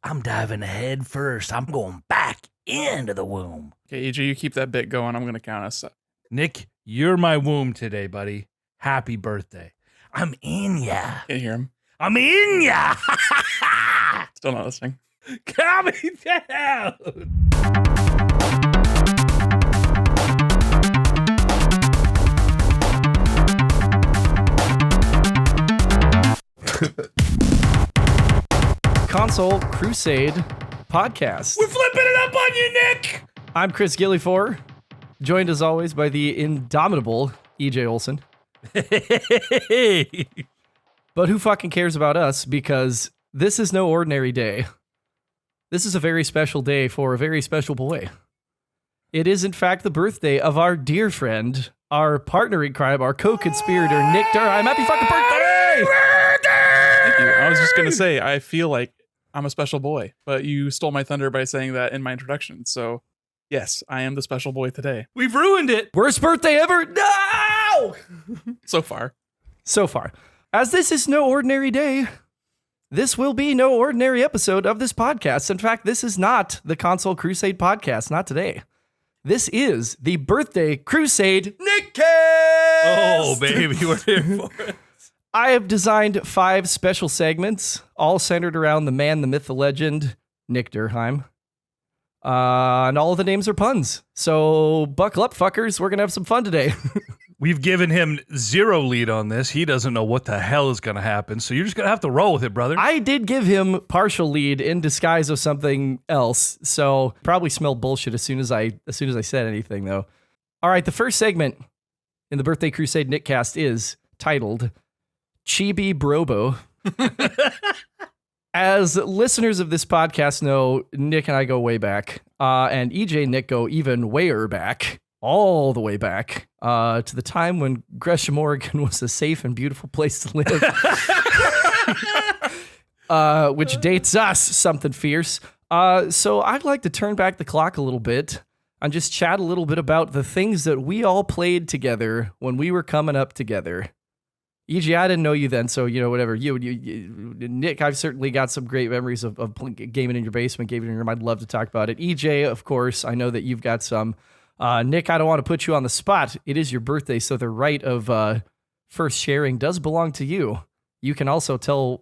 I'm diving head first. I'm going back into the womb. Okay, EJ, you keep that bit going. I'm going to count us up. Nick, you're my womb today, buddy. Happy birthday. I'm in ya. Can't hear him. I'm in ya. Still not listening. Calm me down. Console Crusade podcast. We're flipping it up on you, Nick. I'm Chris Gillifor, joined as always by the indomitable EJ Olson. Hey. But who fucking cares about us? Because this is no ordinary day. This is a very special day for a very special boy. It is, in fact, the birthday of our dear friend, our partner in crime, our co-conspirator, Nick Durham. Happy fucking birthday! Thank you. I was just going to say, I feel like I'm a special boy, but you stole my thunder by saying that in my introduction. So, yes, I am the special boy today. We've ruined it. Worst birthday ever? No! So far. So far. As this is no ordinary day, this will be no ordinary episode of this podcast. In fact, this is not the Console Crusade podcast, not today. This is the Birthday Crusade Nick Cast! Oh, baby, we're here for it. I have designed 5 special segments, all centered around the man, the myth, the legend, Nick Durham. And all of the names are puns. So buckle up, fuckers. We're going to have some fun today. We've given him 0 lead on this. He doesn't know what the hell is going to happen. So you're just going to have to roll with it, brother. I did give him partial lead in disguise of something else. So probably smelled bullshit as soon as I said anything, though. All right, the first segment in the Birthday Crusade Nick Cast is titled Chibi Brobo. As listeners of this podcast know, Nick and I go way back, and EJ and Nick go even wayer back, all the way back, to the time when Gresham, Oregon was a safe and beautiful place to live, which dates us something fierce. So I'd like to turn back the clock a little bit and just chat a little bit about the things that we all played together when we were coming up together. EJ, I didn't know you then, so, whatever. You, Nick, I've certainly got some great memories of gaming in your basement, gaming in your room. I'd love to talk about it. EJ, of course, I know that you've got some. Nick, I don't want to put you on the spot. It is your birthday, so the right of first sharing does belong to you. You can also tell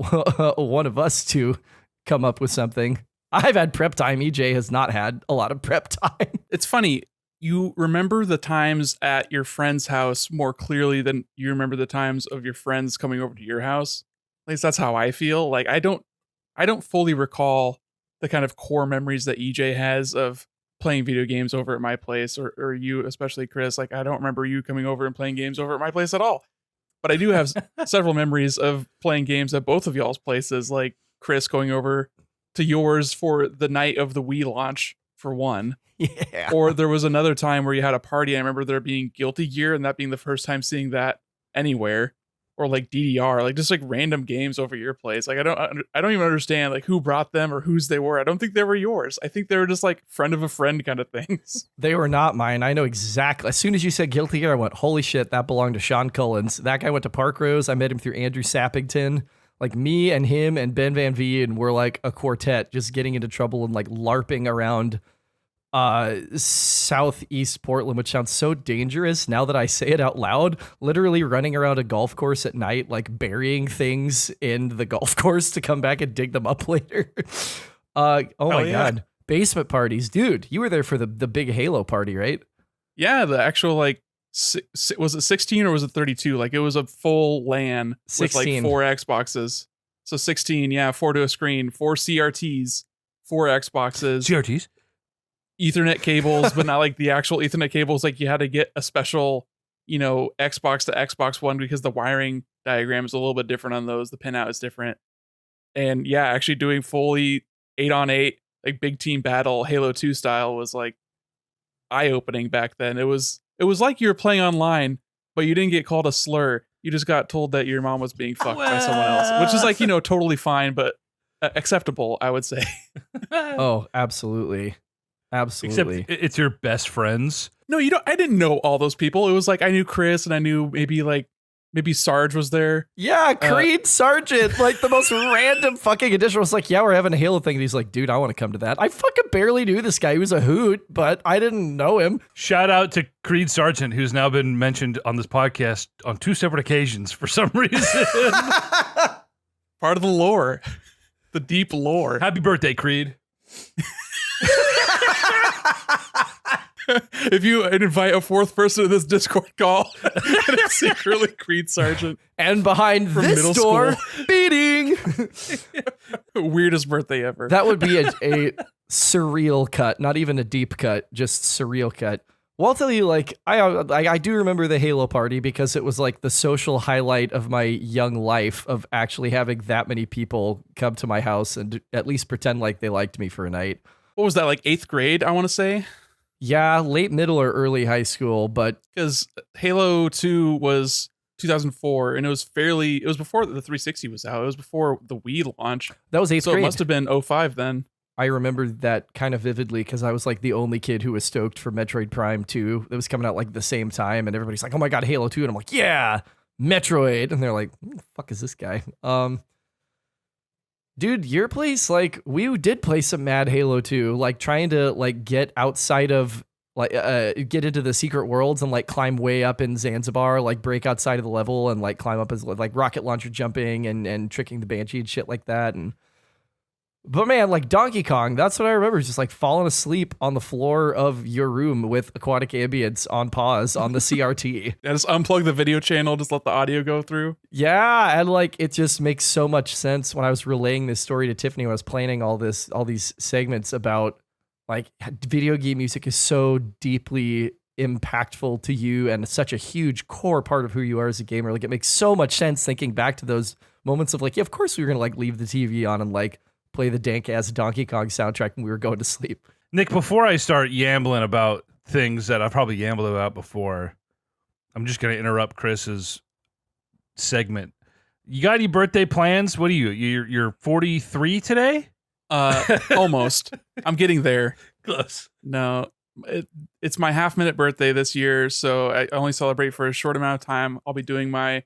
one of us to come up with something. I've had prep time. EJ has not had a lot of prep time. It's funny. You remember the times at your friend's house more clearly than you remember the times of your friends coming over to your house. At least that's how I feel. Like I don't fully recall the kind of core memories that EJ has of playing video games over at my place, or you, especially Chris. Like I don't remember you coming over and playing games over at my place at all. But I do have several memories of playing games at both of y'all's places, like Chris going over to yours for the night of the Wii launch, for one. Yeah. Or there was another time where you had a party. I remember there being Guilty Gear and that being the first time seeing that anywhere. Or like DDR, like just like random games over your place. Like I don't even understand like who brought them or whose they were. I don't think they were yours. I think they were just like friend of a friend kind of things. They were not mine. I know exactly. As soon as you said Guilty Gear, I went, holy shit, that belonged to Sean Cullens. That guy went to Park Rose. I met him through Andrew Sappington. Like me and him and Ben Van Veen, and we're like a quartet just getting into trouble and like LARPing around southeast Portland, which sounds so dangerous now that I say it out loud. Literally running around a golf course at night, like burying things in the golf course to come back and dig them up later. Oh my God. Basement parties. Dude, you were there for the big Halo party, right? Yeah, the actual like was it 16 or was it 32? Like it was a full LAN 16. with like 4 Xboxes. So 16, yeah, 4 to a screen, 4 CRTs, 4 Xboxes. CRTs? Ethernet cables, but not like the actual Ethernet cables. Like you had to get a special, Xbox to Xbox One because the wiring diagram is a little bit different on those. The pinout is different. And yeah, actually doing fully 8-on-8, like big team battle, Halo 2 style was like eye-opening back then. It was like you were playing online, but you didn't get called a slur. You just got told that your mom was being fucked by someone else, which is like, totally fine, but acceptable, I would say. Oh, absolutely. Absolutely. Except it's your best friends. No, I didn't know all those people. It was like I knew Chris and I knew maybe like Maybe Sarge was there. Yeah, Creed Sergeant, like the most random fucking addition. Was like, yeah, we're having a Halo thing. And he's like, dude, I want to come to that. I fucking barely knew this guy. He was a hoot, but I didn't know him. Shout out to Creed Sargent, who's now been mentioned on this podcast on 2 separate occasions for some reason. Part of the lore. The deep lore. Happy birthday, Creed. If you invite a 4th person to this Discord call, it's secretly Creed Sergeant. And behind From this middle door, school. beating. Weirdest birthday ever. That would be a surreal cut, not even a deep cut, just surreal cut. Well, I'll tell you, like, I do remember the Halo party because it was like the social highlight of my young life of actually having that many people come to my house and at least pretend like they liked me for a night. What was that, like 8th grade, I want to say? Yeah, late middle or early high school, but Because Halo 2 was 2004, and it was before the 360 was out. It was before the Wii launch. that was 8th So grade. it must have been 05 then. I remember that kind of vividly because I was like the only kid who was stoked for Metroid Prime 2. It was coming out like the same time, and everybody's like, oh my god, Halo 2. And I'm like, yeah, Metroid. And they're like, who the fuck is this guy? Dude, your place, like, we did play some mad Halo 2, like trying to like get outside of like get into the secret worlds and like climb way up in Zanzibar, like break outside of the level and like climb up as like rocket launcher jumping and tricking the Banshee and shit like that. But man, like Donkey Kong, that's what I remember, just like falling asleep on the floor of your room with aquatic ambience on pause on the CRT. Yeah, just unplug the video channel, just let the audio go through. Yeah, and like it just makes so much sense when I was relaying this story to Tiffany when I was planning all these segments about like video game music is so deeply impactful to you and such a huge core part of who you are as a gamer. Like it makes so much sense thinking back to those moments of like, yeah, of course we were gonna like leave the TV on and like play the dank ass Donkey Kong soundtrack when we were going to sleep. Nick, before I start yambling about things that I've probably yambled about before, I'm just going to interrupt Chris's segment. You got any birthday plans? What are you? You're 43 today? Almost. I'm getting there. Close. No, it's my half-minute birthday this year, so I only celebrate for a short amount of time. I'll be doing my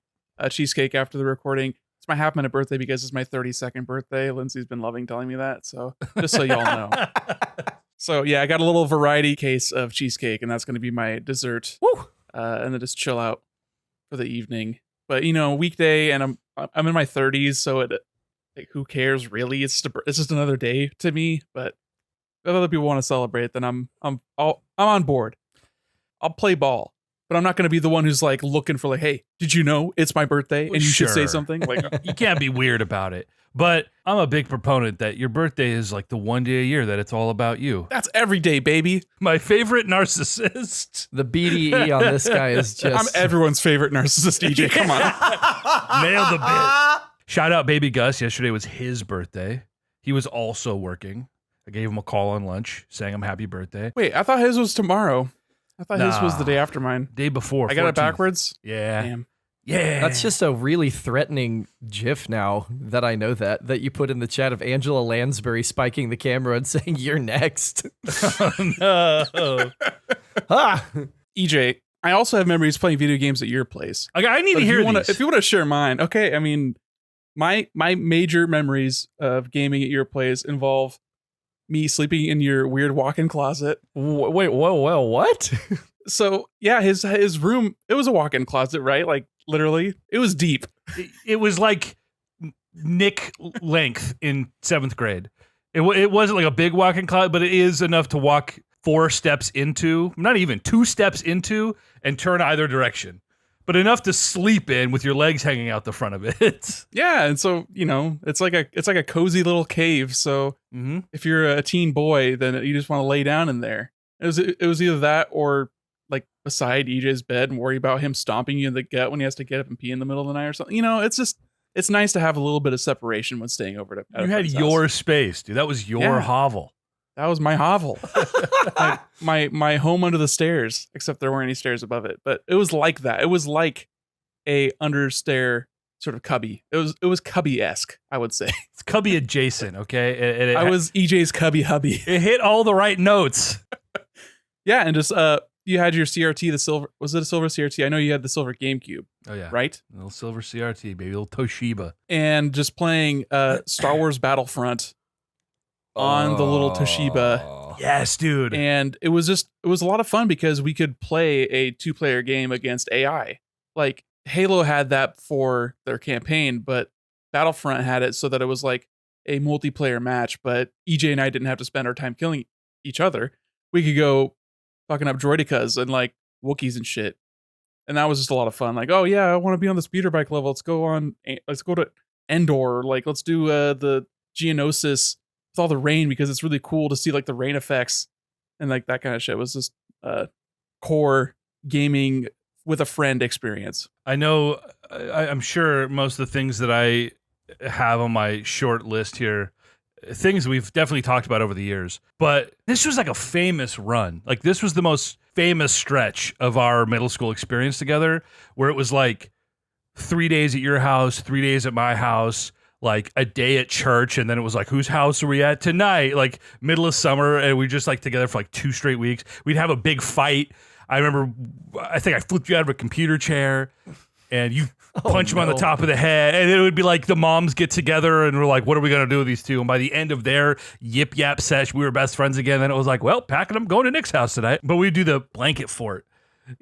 cheesecake after the recording. It's my half-minute birthday because it's my 32nd birthday. Lindsay's been loving telling me that, so just so y'all know. So yeah, I got a little variety case of cheesecake, and that's going to be my dessert. Woo! And then just chill out for the evening. But you know, weekday, and I'm in my 30s, so like, who cares really? It's just another day to me. But if other people want to celebrate, then I'm on board. I'll play ball. But I'm not going to be the one who's like looking for like, hey, did you know it's my birthday and you should say Sure. something? Like, You can't be weird about it. But I'm a big proponent that your birthday is like the one day a year that it's all about you. that's every day, baby. My favorite narcissist. The BDE on this guy is just I'm everyone's favorite narcissist, DJ. Come on. Nailed the bit. Shout out Baby Gus. Yesterday was his birthday. He was also working. I gave him a call on lunch, sang him happy birthday. Wait, I thought his was tomorrow. I thought his was the day after mine. Day before. I got it 14th. backwards. Yeah. Damn. Yeah. That's just a really threatening gif now that I know that you put in the chat of Angela Lansbury spiking the camera and saying, you're next. no. Ah! EJ, I also have memories playing video games at your place. Okay, I need But to hear if these. you want to share mine, okay. I mean, my major memories of gaming at your place involve me sleeping in your weird walk-in closet. Wait, whoa, what? So yeah, his room, it was a walk-in closet, right? Like literally, it was deep. It was like Nick length in 7th grade. It wasn't like a big walk-in closet, but it is enough to walk 4 steps into, not even 2 steps into, and turn either direction. But enough to sleep in with your legs hanging out the front of it. Yeah, and so you know, it's like a cozy little cave. So Mm-hmm. if you're a teen boy, then you just want to lay down in there. It was either that or like beside EJ's bed and worry about him stomping you in the gut when he has to get up and pee in the middle of the night or something. You know, it's nice to have a little bit of separation when staying over at a You had friend's your house. space, dude. That was your Yeah. hovel. That was my hovel. my home under the stairs, except there weren't any stairs above it. But it was like that. It was like a understair sort of cubby. It was cubby-esque, I would say. It's cubby adjacent, okay? I was EJ's cubby hubby. It hit all the right notes. Yeah, and just you had your CRT, the silver. Was it a silver CRT? I know you had the silver GameCube. Oh yeah, right. Little silver CRT, baby, little Toshiba, And just playing Star Wars Battlefront on the little Toshiba. Yes, dude. And it was a lot of fun because we could play a 2-player game against AI. Like Halo had that for their campaign, but Battlefront had it so that it was like a multiplayer match, but EJ and I didn't have to spend our time killing each other. We could go fucking up droidicas and like Wookiees and shit. And that was just a lot of fun. Like, oh yeah, I want to be on the speeder bike level. Let's go to Endor. Like, let's do the Geonosis with all the rain because it's really cool to see like the rain effects and like that kind of shit. It was just core gaming with a friend experience. I know, I'm sure most of the things that I have on my short list here, things we've definitely talked about over the years, but this was like a famous run. Like this was the most famous stretch of our middle school experience together, where it was like 3 days at your house, 3 days at my house, like a day at church, and then it was like, whose house are we at tonight? Like middle of summer, and we just like together for like 2 straight weeks. We'd have a big fight. I remember, I think I flipped you out of a computer chair, and you punch him on the top of the head, and it would be like the moms get together, and we're like, what are we going to do with these two? And by the end of their yip yap sesh, we were best friends again. Then it was like, well, packing them, going to Nick's house tonight. But we do the blanket fort,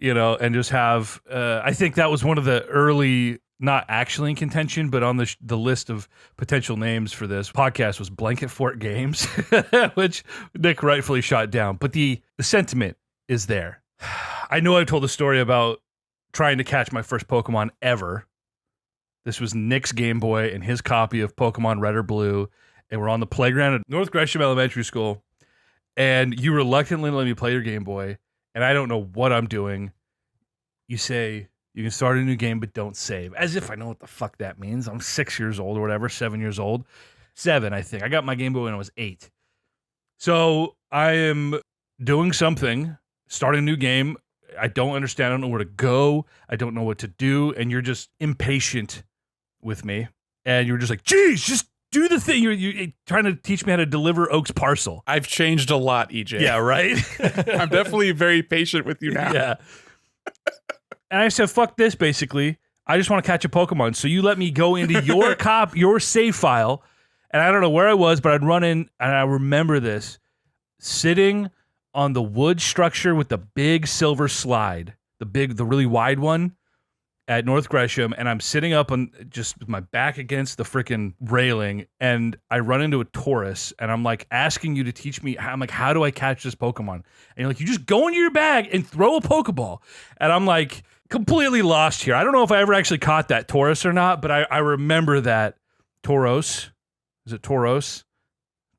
and just have, I think that was one of the early, not actually in contention, but on the list of potential names for this podcast was Blanket Fort Games, which Nick rightfully shot down. But the sentiment is there. I know I've told a story about trying to catch my first Pokemon ever. This was Nick's Game Boy and his copy of Pokemon Red or Blue, and we're on the playground at North Gresham Elementary School, and you reluctantly let me play your Game Boy, and I don't know what I'm doing. You say, you can start a new game, but don't save. As if I know what the fuck that means. I'm 6 years old or whatever, 7 years old. 7, I think. I got my Game Boy when I was 8. So I am doing something, starting a new game. I don't understand. I don't know where to go. I don't know what to do. And you're just impatient with me. And you're just like, geez, just do the thing. You're trying to teach me how to deliver Oak's parcel. I've changed a lot, EJ. Yeah, right? I'm definitely very patient with you now. Yeah. And I said, fuck this, basically. I just want to catch a Pokemon. So you let me go into your save file. And I don't know where I was, but I'd run in, and I remember this, sitting on the wood structure with the big silver slide, the really wide one at North Gresham, and I'm sitting up on just with my back against the freaking railing, and I run into a Taurus, and I'm like asking you to teach me. I'm like, how do I catch this Pokemon? And you're like, you just go into your bag and throw a Pokeball. And I'm like completely lost here. I don't know if I ever actually caught that Taurus or not, but I remember that Tauros. Is it Tauros?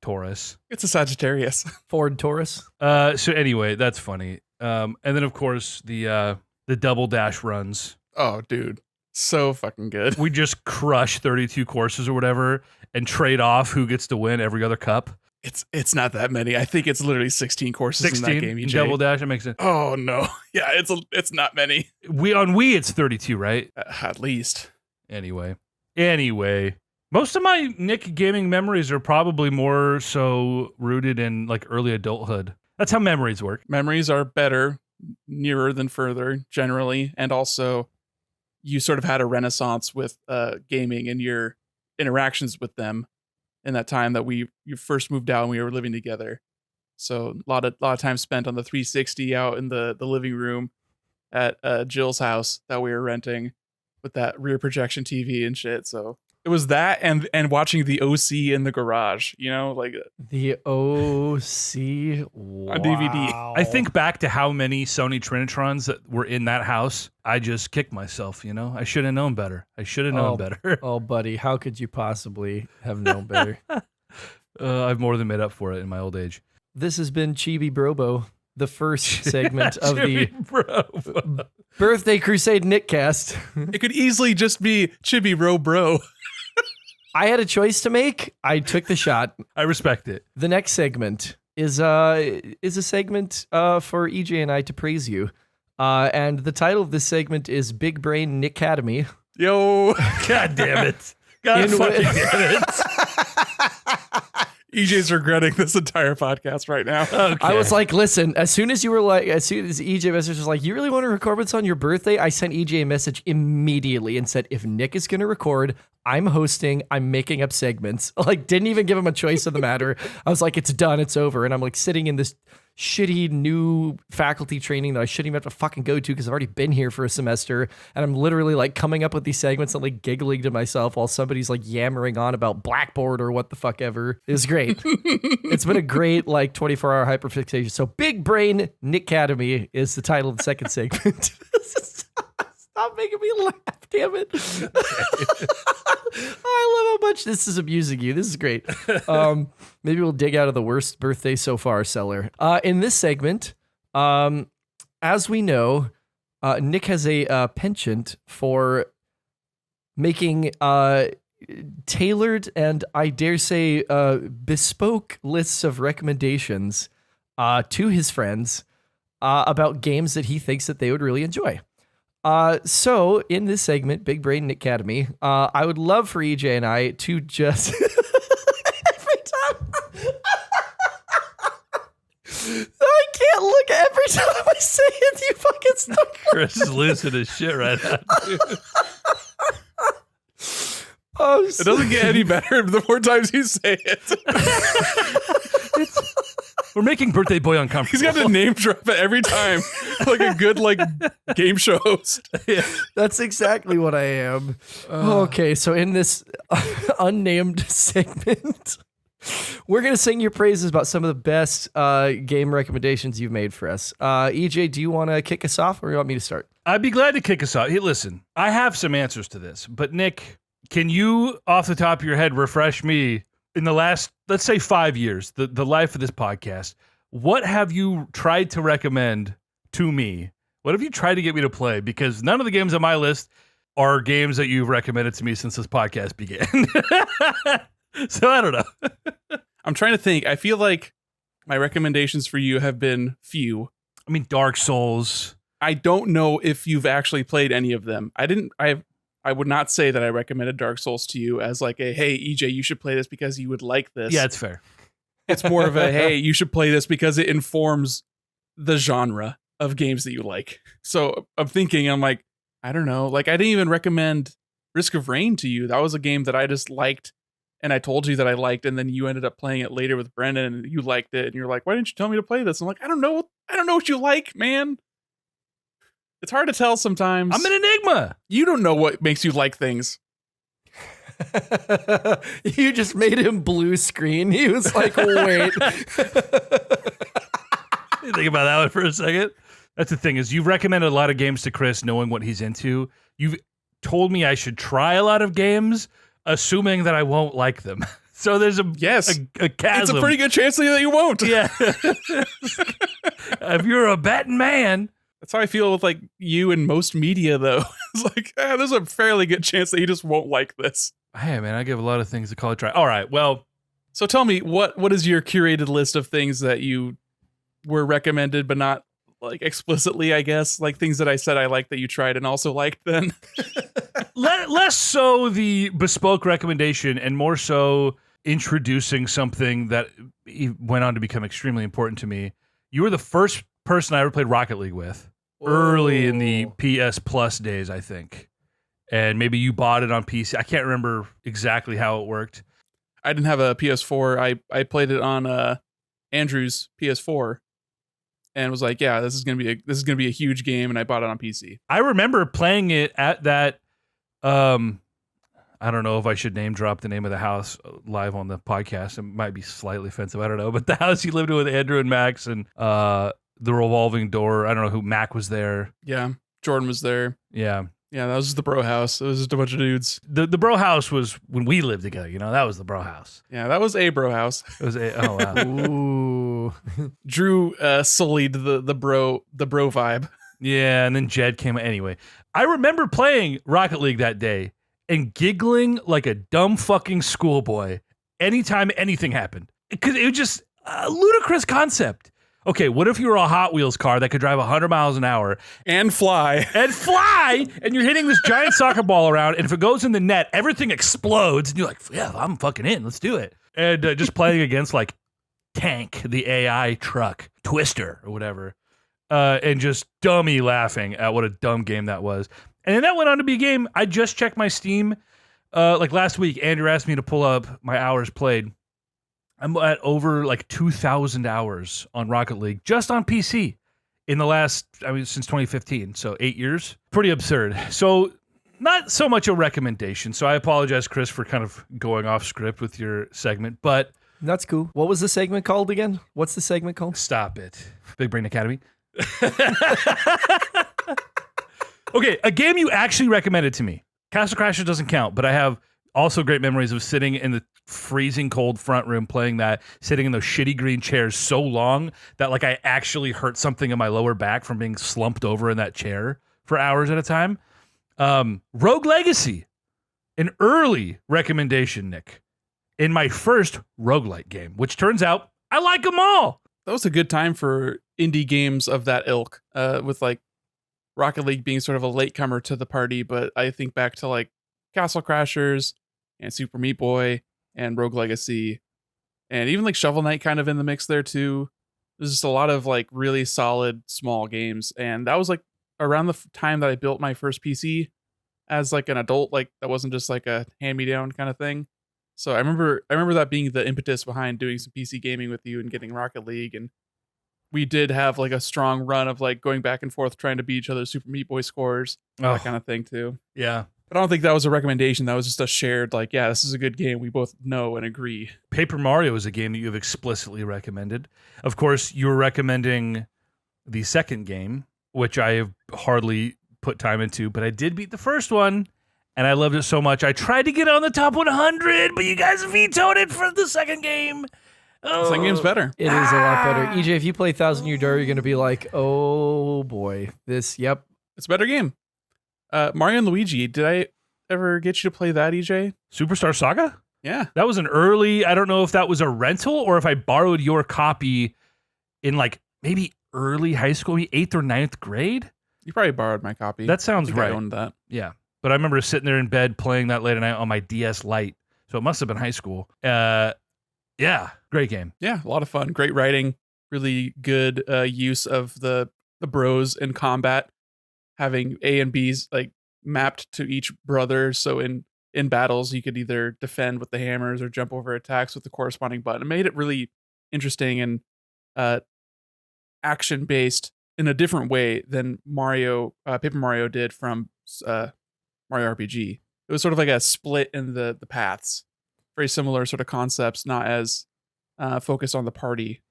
Taurus. It's a Sagittarius. Ford Taurus. So anyway, that's funny. And then of course the double dash runs. Oh, dude. So fucking good. We just crush 32 courses or whatever and trade off who gets to win every other cup. It's not that many. I think it's literally 16 courses 16 in that game. EJ. Double dash, that makes sense. Oh no. Yeah, it's not many. On Wii it's 32, right? At least. Anyway. Most of my Nick gaming memories are probably more so rooted in like early adulthood. That's how memories work. Memories are better, nearer than further, generally. And also, you sort of had a renaissance with gaming and your interactions with them in that time that you first moved out and we were living together. So a lot of time spent on the 360 out in the living room at Jill's house that we were renting with that rear projection TV and shit. So it was that and watching the OC in the garage, like the OC on DVD. I think back to how many Sony Trinitrons that were in that house. I just kicked myself, I should have known better. Better. Oh, buddy, how could you possibly have known better? I've more than made up for it in my old age. This has been Chibi Brobo, the first segment of the Brobo. Birthday Crusade Nickcast. It could easily just be Chibi Ro Bro. I had a choice to make. I took the shot. I respect it. The next segment is a segment for EJ and I to praise you. And the title of this segment is Big Brain Nick Academy. Yo. God damn it. God fucking damn it. EJ's regretting this entire podcast right now. Okay. I was like, listen, as soon as EJ message was like, you really want to record what's on your birthday? I sent EJ a message immediately and said, if Nick is going to record, I'm hosting, I'm making up segments. Like, didn't even give him a choice of the matter. I was like, it's done, it's over. And I'm like sitting in this shitty new faculty training that I shouldn't even have to fucking go to because I've already been here for a semester. And I'm literally like coming up with these segments and like giggling to myself while somebody's like yammering on about Blackboard or what the fuck ever. It was great. It's been a great like 24-hour hyperfixation. So Big Brain Nick Academy is the title of the second segment. Stop making me laugh, damn it. I love how much this is amusing you. This is great. Maybe we'll dig out of the worst birthday so far cellar. In this segment, as we know, Nick has a penchant for making tailored and I dare say bespoke lists of recommendations to his friends about games that he thinks that they would really enjoy. So in this segment, Big Brain Nick Academy, I would love for EJ and I to just every time I can't look every time I say it, you fucking start. Chris is losing his shit right now. It doesn't get any better the more times you say it. We're making Birthday Boy uncomfortable. He's got to name drop it every time, like a good game show host. Yeah. That's exactly what I am. Okay, so in this unnamed segment, we're going to sing your praises about some of the best game recommendations you've made for us. EJ, do you want to kick us off or do you want me to start? I'd be glad to kick us off. Hey, listen, I have some answers to this, but Nick, can you, off the top of your head, refresh me in the last, let's say 5 years, the life of this podcast, what have you tried to recommend to me? What have you tried to get me to play? Because none of the games on my list are games that you've recommended to me since this podcast began. So I don't know. I'm trying to think. I feel like my recommendations for you have been few. I mean, Dark Souls. I don't know if you've actually played any of them. I would not say that I recommended Dark Souls to you as like a, hey, EJ, you should play this because you would like this. Yeah, it's fair. It's more of a, hey, you should play this because it informs the genre of games that you like. So I'm thinking, I'm like, I don't know. Like, I didn't even recommend Risk of Rain to you. That was a game that I just liked. And I told you that I liked, and then you ended up playing it later with Brendan, and you liked it, and you're like, why didn't you tell me to play this? I'm like, I don't know what you like, man. It's hard to tell sometimes. I'm an enigma. You don't know what makes you like things. You just made him blue screen. He was like, wait. Think about that one for a second. That's the thing, is you've recommended a lot of games to Chris knowing what he's into. You've told me I should try a lot of games, assuming that I won't like them. So there's a chasm. It's a pretty good chance that you won't. Yeah. If you're a betting man. That's how I feel with like you and most media, though. It's like, there's a fairly good chance that you just won't like this. Hey, man, I give a lot of things a call a try. All right, well. So tell me, what is your curated list of things that you were recommended, but not like explicitly, I guess, like things that I said I liked that you tried and also liked then? Less so the bespoke recommendation and more so introducing something that went on to become extremely important to me. You were the first person I ever played Rocket League with. Early in the PS Plus days, I think. And maybe you bought it on PC. I can't remember exactly how it worked. I didn't have a PS4. I played it on Andrew's PS4 and was like, yeah, this is gonna be a huge game, and I bought it on PC. I remember playing it at that I don't know if I should name drop the name of the house live on the podcast. It might be slightly offensive. I don't know. But the house you lived in with Andrew and Max and the revolving door. I don't know who Mac was there. Yeah. Jordan was there. Yeah. Yeah, that was just the bro house. It was just a bunch of dudes. The bro house was when we lived together, that was the bro house. Yeah, that was a bro house. It was oh wow. Ooh. Drew sullied the bro vibe. Yeah, and then Jed came. Anyway, I remember playing Rocket League that day and giggling like a dumb fucking schoolboy anytime anything happened. Because it was just a ludicrous concept. Okay, what if you were a Hot Wheels car that could drive 100 miles an hour and fly, and you're hitting this giant soccer ball around, and if it goes in the net, everything explodes, and you're like, yeah, I'm fucking in, let's do it. And just playing against like Tank, the AI truck, Twister or whatever, and just dummy laughing at what a dumb game that was. And then that went on to be a game. I just checked my Steam. Like last week, Andrew asked me to pull up my hours played. I'm at over like 2,000 hours on Rocket League just on PC in the last, since 2015. So 8 years. Pretty absurd. So not so much a recommendation. So I apologize, Chris, for kind of going off script with your segment, but That's cool. What was the segment called again? What's the segment called? stop it. Big Brain Academy. Okay, a game you actually recommended to me. Castle Crashers doesn't count, but I have also great memories of sitting in the freezing cold front room playing that, sitting in those shitty green chairs so long that like I actually hurt something in my lower back from being slumped over in that chair for hours at a time. Rogue Legacy, an early recommendation, Nick, in my first roguelike game, which turns out I like them all. That was a good time for indie games of that ilk, with like Rocket League being sort of a latecomer to the party. But I think back to like Castle Crashers and Super Meat Boy and Rogue Legacy, and even like Shovel Knight kind of in the mix there too. There's just a lot of like really solid small games, and that was like around the time that I built my first PC as like an adult. Like that wasn't just like a hand-me-down kind of thing. So I remember that being the impetus behind doing some PC gaming with you and getting Rocket League. And we did have like a strong run of like going back and forth trying to beat each other's Super Meat Boy scores, that kind of thing too. Yeah. But I don't think that was a recommendation. That was just a shared like, yeah, this is a good game. We both know and agree. Paper Mario is a game that you have explicitly recommended. Of course, you were recommending the second game, which I have hardly put time into, but I did beat the first one. And I loved it so much. I tried to get on the top 100, but you guys vetoed it for the second game. The second game's better. It is a lot better. EJ, if you play Thousand Year Door, you're going to be like, oh boy, this, yep. It's a better game. Mario and Luigi, did I ever get you to play that, EJ? Superstar Saga? Yeah. That was an early, I don't know if that was a rental or if I borrowed your copy in like maybe early high school, maybe 8th or 9th grade. You probably borrowed my copy. That sounds I think right. I owned that. Yeah. But I remember sitting there in bed playing that late at night on my DS Lite. So it must have been high school. Yeah, great game. Yeah, a lot of fun. Great writing. Really good use of the bros in combat. Having A and B's like mapped to each brother. So in battles, you could either defend with the hammers or jump over attacks with the corresponding button. It made it really interesting and action-based in a different way than Paper Mario did from Mario RPG. It was sort of like a split in the paths. Very similar sort of concepts, not as focused on the party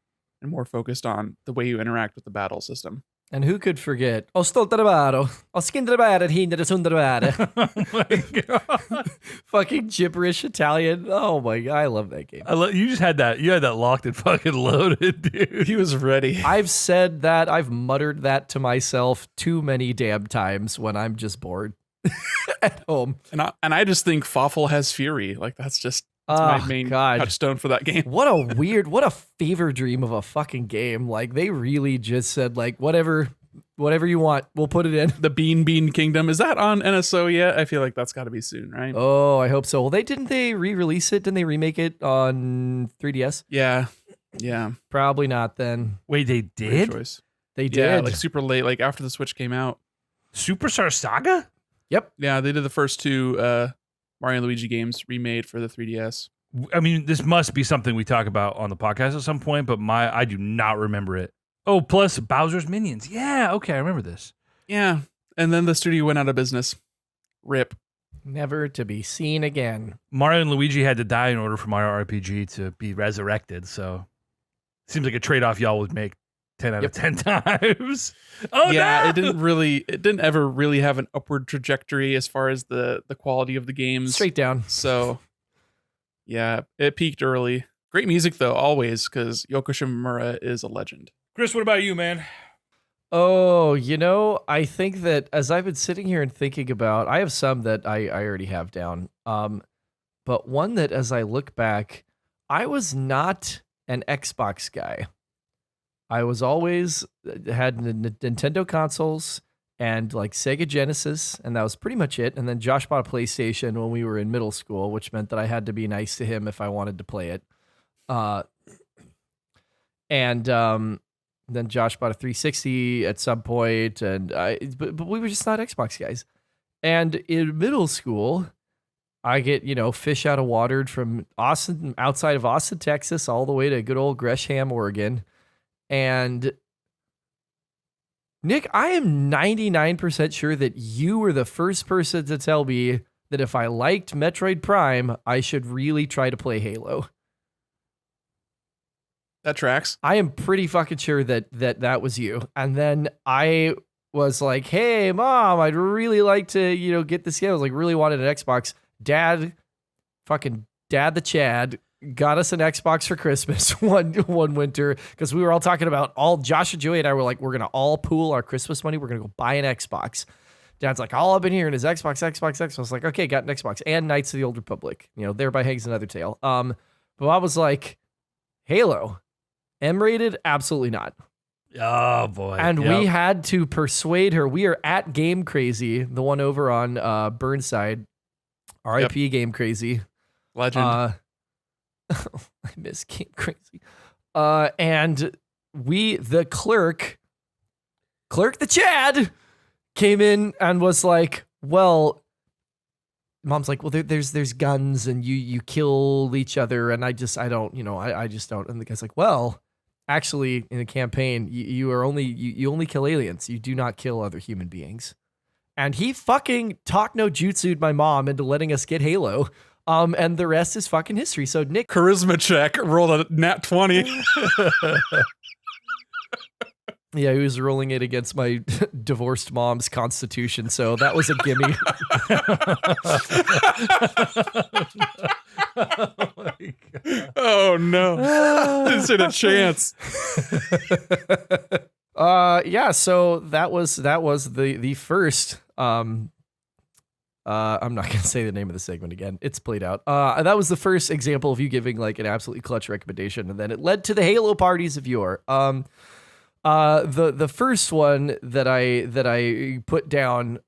and more focused on the way you interact with the battle system. And who could forget? O stoltarbaro, o skindrabara, hindra sundrabara. Oh my God. Fucking gibberish Italian. Oh my God, I love that game. You just had that. You had that locked and fucking loaded, dude. He was ready. I've said that, I've muttered that to myself too many damn times when I'm just bored at home. And I just think Fawful has Fury. Like that's my main touchstone for that game. What a fever dream of a fucking game. Like they really just said like, whatever you want, we'll put it in. The Bean Kingdom, is that on NSO yet? I feel like that's got to be soon, right? Oh, I hope so. Well, didn't they re-release it? Didn't they remake it on 3DS? Yeah. Probably not then. Wait, they Great did? choice. They did. Yeah, like super late, like after the Switch came out. Superstar Saga? Yep. Yeah, they did the first two Mario and Luigi games remade for the 3DS. I mean, this must be something we talk about on the podcast at some point, but I do not remember it. Oh, plus Bowser's Minions. Yeah, okay, I remember this. Yeah, and then the studio went out of business. RIP. Never to be seen again. Mario and Luigi had to die in order for Mario RPG to be resurrected, so seems like a trade-off y'all would make 10 out of 10 times. Oh, yeah, no! it didn't ever really have an upward trajectory as far as the quality of the games. Straight down. So, yeah, it peaked early. Great music, though, always, because Yoko Shimomura is a legend. Chris, what about you, man? Oh, I think that as I've been sitting here and thinking about, I have some that I already have down. But one that as I look back, I was not an Xbox guy. I was always had Nintendo consoles and like Sega Genesis, and that was pretty much it. And then Josh bought a PlayStation when we were in middle school, which meant that I had to be nice to him if I wanted to play it. And then Josh bought a 360 at some point, but we were just not Xbox guys. And in middle school, I get, fish out of water from Austin, outside of Austin, Texas, all the way to good old Gresham, Oregon. And Nick, I am 99% sure that you were the first person to tell me that if I liked Metroid Prime, I should really try to play Halo. That tracks. I am pretty fucking sure that was you. And then I was like, hey, Mom, I'd really like to, get this game. I was like, really wanted an Xbox. Dad the Chad, got us an Xbox for Christmas one winter because we were all talking about Josh and Joey and I were like, we're going to all pool our Christmas money. We're going to go buy an Xbox. Dad's like, all I've been hearing is Xbox. I was like, okay, got an Xbox and Knights of the Old Republic. Thereby hangs another tale. But I was like, Halo. M-rated? Absolutely not. Oh, boy. And we had to persuade her. We are at Game Crazy, the one over on Burnside. RIP Game Crazy. Legend. I miss Game Crazy. And the clerk the Chad, came in and was like, well, Mom's like, well, there's guns and you kill each other. And I just don't. And the guy's like, well, actually, in a campaign, you only kill aliens. You do not kill other human beings. And he fucking talk no jutsu'd my mom into letting us get Halo. And the rest is fucking history. So Nick, charisma check, rolled a nat 20. Yeah, he was rolling it against my divorced mom's constitution. So that was a gimme. Oh my God. Oh no. Didn't stand a chance. Yeah, so that was the first I'm not gonna say the name of the segment again. It's played out. That was the first example of you giving like an absolutely clutch recommendation, and then it led to the Halo parties of yore. The first one that I put down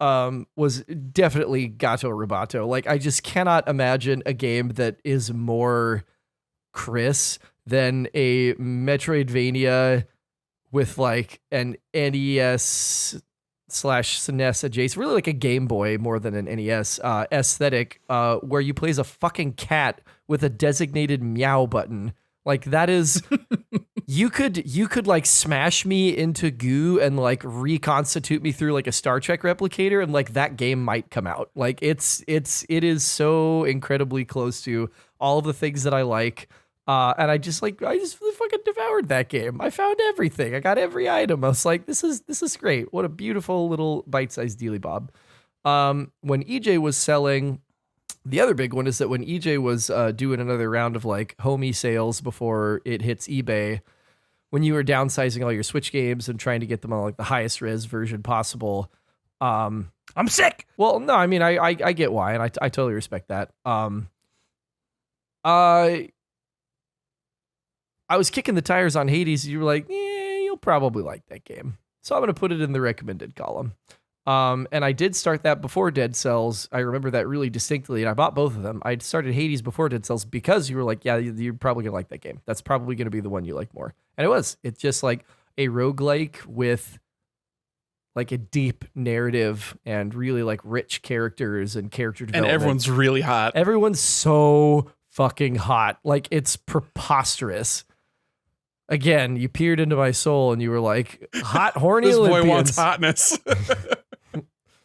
was definitely Gato Rubato. Like, I just cannot imagine a game that is more Chris than a Metroidvania with like an NES / SNES adjacent, really like a Game Boy more than an NES aesthetic, where you play as a fucking cat with a designated meow button. Like, that is, you could like smash me into goo and like reconstitute me through like a Star Trek replicator, and like that game might come out. Like, it is so incredibly close to all of the things that I like. And I just fucking devoured that game. I found everything. I got every item. I was like, this is great. What a beautiful little bite-sized dealy bob. When EJ was selling, the other big one is that when EJ was doing another round of like homie sales before it hits eBay, when you were downsizing all your Switch games and trying to get them on like the highest res version possible. I'm sick. Well, no, I mean, I get why, and I totally respect that. I was kicking the tires on Hades. You were like, yeah, you'll probably like that game. So I'm going to put it in the recommended column. And I did start that before Dead Cells. I remember that really distinctly, and I bought both of them. I started Hades before Dead Cells because you were like, yeah, you're probably going to like that game. That's probably going to be the one you like more. And it was. It's just like a roguelike with like a deep narrative and really like rich characters and character development. And everyone's really hot. Everyone's so fucking hot. Like, it's preposterous. Again, you peered into my soul and you were like, hot, horny This Olympians. boy wants hotness.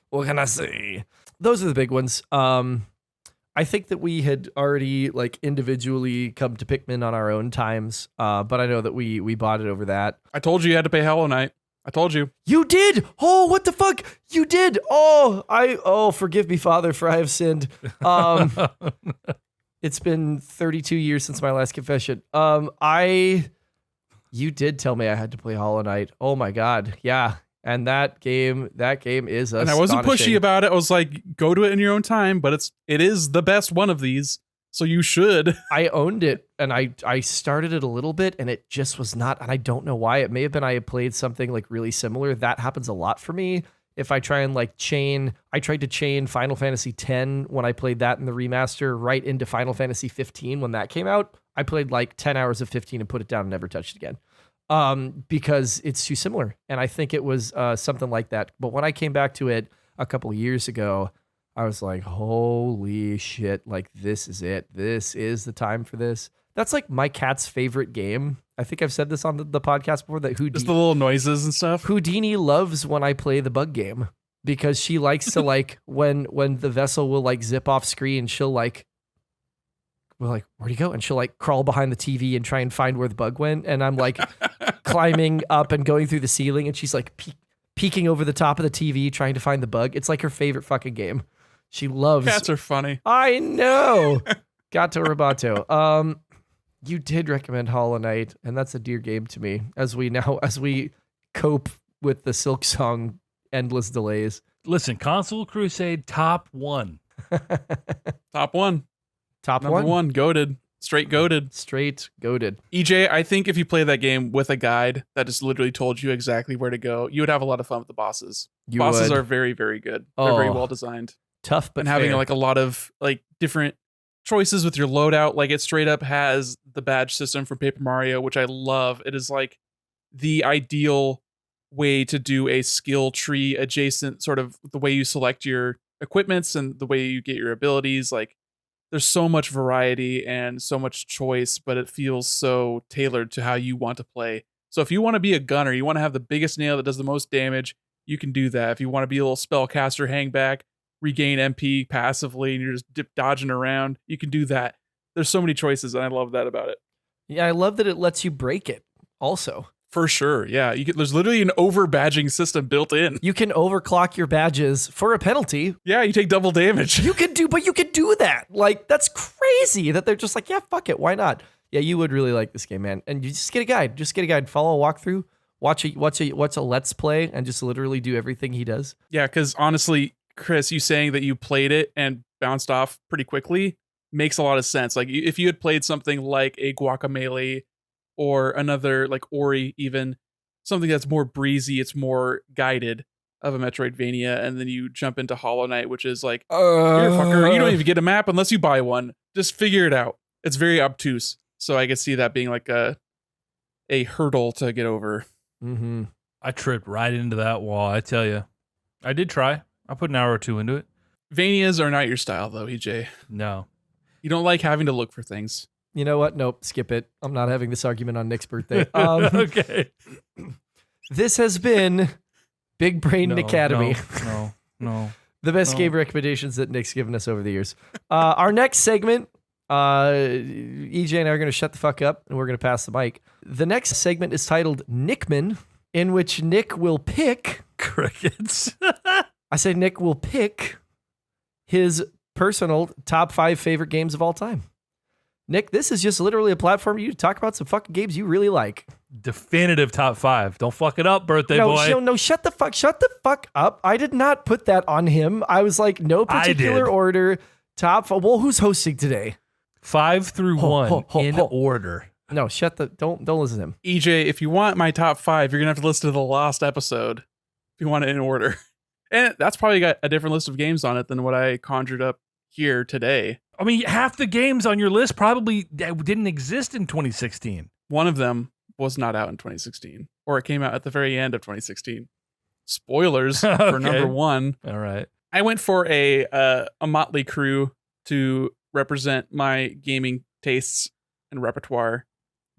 What can I say? Those are the big ones. I think that we had already like individually come to Pikmin on our own times, but I know that we bought it over that. I told you had to pay Hollow Knight. I told you. You did. Oh, what the fuck? You did. Forgive me, Father, for I have sinned. It's been 32 years since my last confession. You did tell me I had to play Hollow Knight. Oh my God. Yeah. And that game is astonishing. And I wasn't pushy about it. I was like, go to it in your own time, but it is the best one of these. So you should. I owned it and I started it a little bit and it just was not, and I don't know why. It may have been I had played something like really similar. That happens a lot for me. If I try and like I tried to chain Final Fantasy X when I played that in the remaster right into Final Fantasy 15 when that came out. I played like 10 hours of 15 and put it down and never touched it again. Because it's too similar. And I think it was something like that. But when I came back to it a couple of years ago, I was like, holy shit, like this is it. This is the time for this. That's like my cat's favorite game. I think I've said this on the podcast before, that Just the little noises and stuff. Houdini loves when I play the bug game, because she likes to like when the vessel will like zip off screen, she'll like, we're like, where'd he go? And she'll like crawl behind the TV and try and find where the bug went. And I'm like climbing up and going through the ceiling, and she's like peeking over the top of the TV trying to find the bug. It's like her favorite fucking game. She loves. Cats are funny. I know. Gato Roboto. You did recommend Hollow Knight, and that's a dear game to me as we cope with the Silk Song endless delays. Listen, Console Crusade top 1. Top one. Top Number one, goated. Straight goated. Straight goated. EJ, I think if you play that game with a guide that just literally told you exactly where to go, you would have a lot of fun with the bosses. Bosses are very, very good. They're very well designed. Tough, but and having fair. like a lot of like different choices with your loadout. Like it straight up has the badge system from Paper Mario, which I love. It is like the ideal way to do a skill tree adjacent, sort of the way you select your equipments and the way you get your abilities. Like there's so much variety and so much choice, but it feels so tailored to how you want to play. So if you want to be a gunner, you want to have the biggest nail that does the most damage, you can do that. If you want to be a little spellcaster, hang back, regain MP passively, and you're just dodging around, you can do that. There's so many choices, and I love that about it. Yeah, I love that it lets you break it also. For sure, yeah. There's literally an over-badging system built in. You can overclock your badges for a penalty. Yeah, you take double damage. You can do that. Like, that's crazy that they're just like, yeah, fuck it, why not? Yeah, you would really like this game, man. And you just get a guide. Just get a guide. Follow a walkthrough. Watch a let's play, and just literally do everything he does. Yeah, because honestly, Chris, you saying that you played it and bounced off pretty quickly makes a lot of sense. Like if you had played something like a Guacamelee or another like Ori, even something that's more breezy, it's more guided of a Metroidvania, and then you jump into Hollow Knight, which is like, here, fucker, you don't even get a map unless you buy one. Just figure it out. It's very obtuse. So I could see that being like a hurdle to get over. Mm-hmm. I tripped right into that wall. I tell you, I did try. I put an hour or two into it. Vanias are not your style, though, EJ. No. You don't like having to look for things. You know what? Nope, skip it. I'm not having this argument on Nick's birthday. Okay. This has been Big Brain Academy. No. The best game recommendations that Nick's given us over the years. Our next segment, EJ and I are going to shut the fuck up, and we're going to pass the mic. The next segment is titled Nickman, in which Nick will pick... Crickets. I say Nick will pick his personal top 5 favorite games of all time. Nick, this is just literally a platform for you to talk about some fucking games you really like. Definitive top 5. Don't fuck it up, birthday boy. No, shut the fuck up. I did not put that on him. I was like, no particular order. Top 5. Well, who's hosting today? 5 through 1 in order. No, don't listen to him. EJ, if you want my top 5, you're gonna have to listen to the last episode if you want it in order. And that's probably got a different list of games on it than what I conjured up here today. I mean, half the games on your list probably didn't exist in 2016. One of them was not out in 2016, or it came out at the very end of 2016. Spoilers for number 1. All right. I went for a motley crew to represent my gaming tastes and repertoire.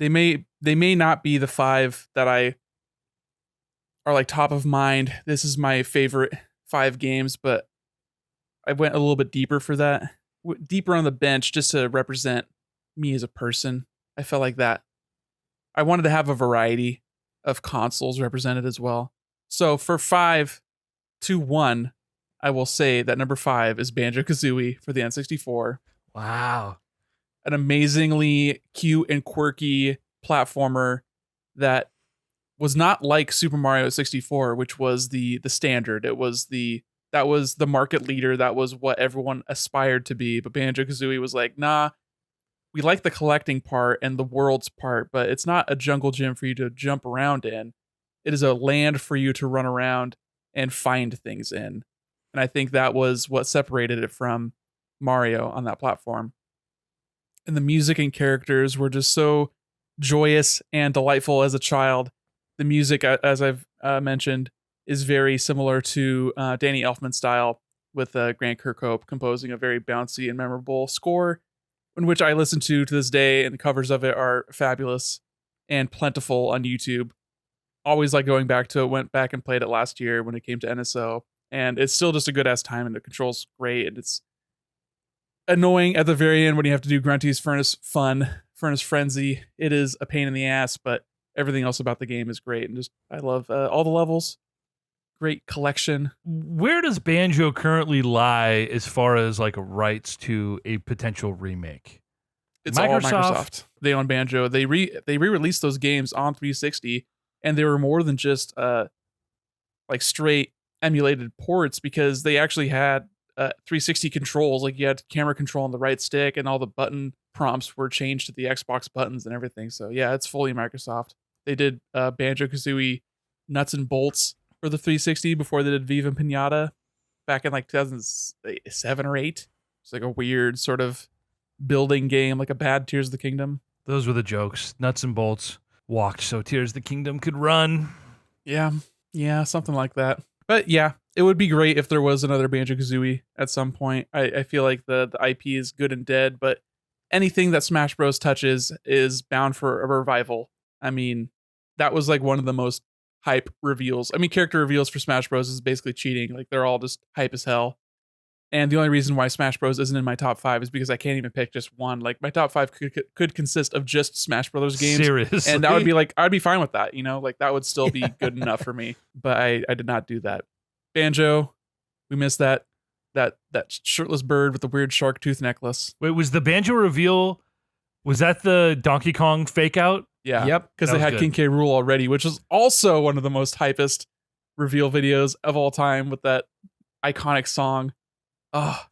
They may not be the 5 that I are like top of mind. This is my favorite 5 games, but I went a little bit deeper for that. Deeper on the bench just to represent me as a person. I felt like that. I wanted to have a variety of consoles represented as well. So for 5 to 1, I will say that number 5 is Banjo-Kazooie for the N64. Wow. An amazingly cute and quirky platformer that was not like Super Mario 64, which was the standard. That was the market leader. That was what everyone aspired to be. But Banjo-Kazooie was like, nah, we like the collecting part and the worlds part, but it's not a jungle gym for you to jump around in. It is a land for you to run around and find things in. And I think that was what separated it from Mario on that platform. and the music and characters were just so joyous and delightful as a child. The music, as I've mentioned, is very similar to Danny Elfman's style, with Grant Kirkhope composing a very bouncy and memorable score, in which I listen to this day, and the covers of it are fabulous and plentiful on YouTube. Always like going back to it. Went back and played it last year when it came to NSO, and it's still just a good ass time, and the controls great, and it's annoying at the very end when you have to do Grunty's Furnace Frenzy. It is a pain in the ass, but everything else about the game is great, and just I love all the levels. Great collection. Where does Banjo currently lie as far as like rights to a potential remake? It's all Microsoft. They own Banjo. They re-released those games on 360, and they were more than just like straight emulated ports, because they actually had 360 controls. Like you had camera control on the right stick, and all the button prompts were changed to the Xbox buttons and everything. So yeah, it's fully Microsoft. They did Banjo-Kazooie Nuts and Bolts for the 360 before they did Viva Pinata back in like 2007 or 8. It's like a weird sort of building game, like a bad Tears of the Kingdom. Those were the jokes. Nuts and bolts walked so Tears of the Kingdom could run. Yeah, something like that. But yeah, it would be great if there was another Banjo-Kazooie at some point. I feel like the IP is good and dead, but anything that Smash Bros. Touches is bound for a revival. I mean, that was like one of the most hype reveals. I mean, character reveals for Smash Bros. Is basically cheating. Like they're all just hype as hell. And the only reason why Smash Bros. Isn't in my top 5 is because I can't even pick just one. Like my top 5 could consist of just Smash Bros. Games. Seriously? And that would be like, I'd be fine with that, you know? Like that would still be good enough for me. But I did not do that. Banjo, we missed that shirtless bird with the weird shark tooth necklace. Wait, was the Banjo reveal, was that the Donkey Kong fake out? Yeah. Yep. Because That they was had good. King K. Rool already, which is also one of the most hypest reveal videos of all time with that iconic song. Oh,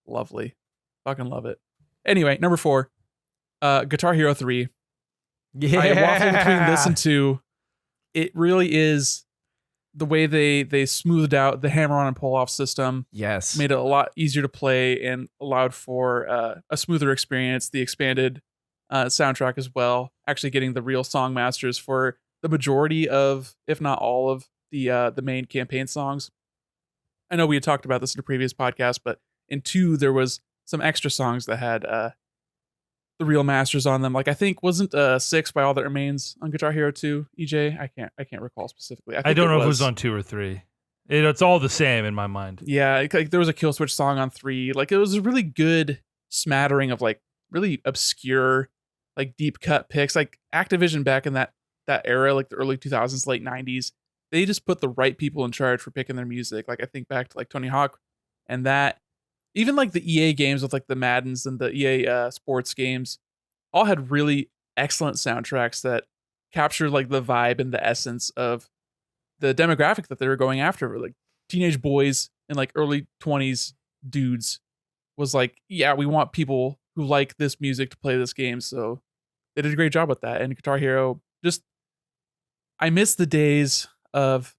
lovely. Fucking love it. Anyway, number 4, Guitar Hero 3. Yeah. I waffle between this and 2. It really is the way they smoothed out the hammer-on and pull-off system. Yes. Made it a lot easier to play and allowed for a smoother experience. The expanded soundtrack as well, actually getting the real song masters for the majority of, if not all of, the main campaign songs. I know we had talked about this in a previous podcast, but in 2 there was some extra songs that had the real masters on them. Like I think wasn't 6 by All That Remains on Guitar Hero 2, EJ? I can't recall specifically. I don't know if it was on 2 or 3. It's all the same in my mind. Yeah, like there was a Kill Switch song on 3. Like it was a really good smattering of like really obscure, like deep cut picks. Like Activision back in that era, like the early 2000s, late 90s, they just put the right people in charge for picking their music. Like I think back to like Tony Hawk, and that even like the EA games with like the Maddens and the EA sports games all had really excellent soundtracks that captured like the vibe and the essence of the demographic that they were going after. Like teenage boys and like early 20s dudes was like, yeah, we want people who like this music to play this game. So they did a great job with that. And Guitar Hero, just I miss the days of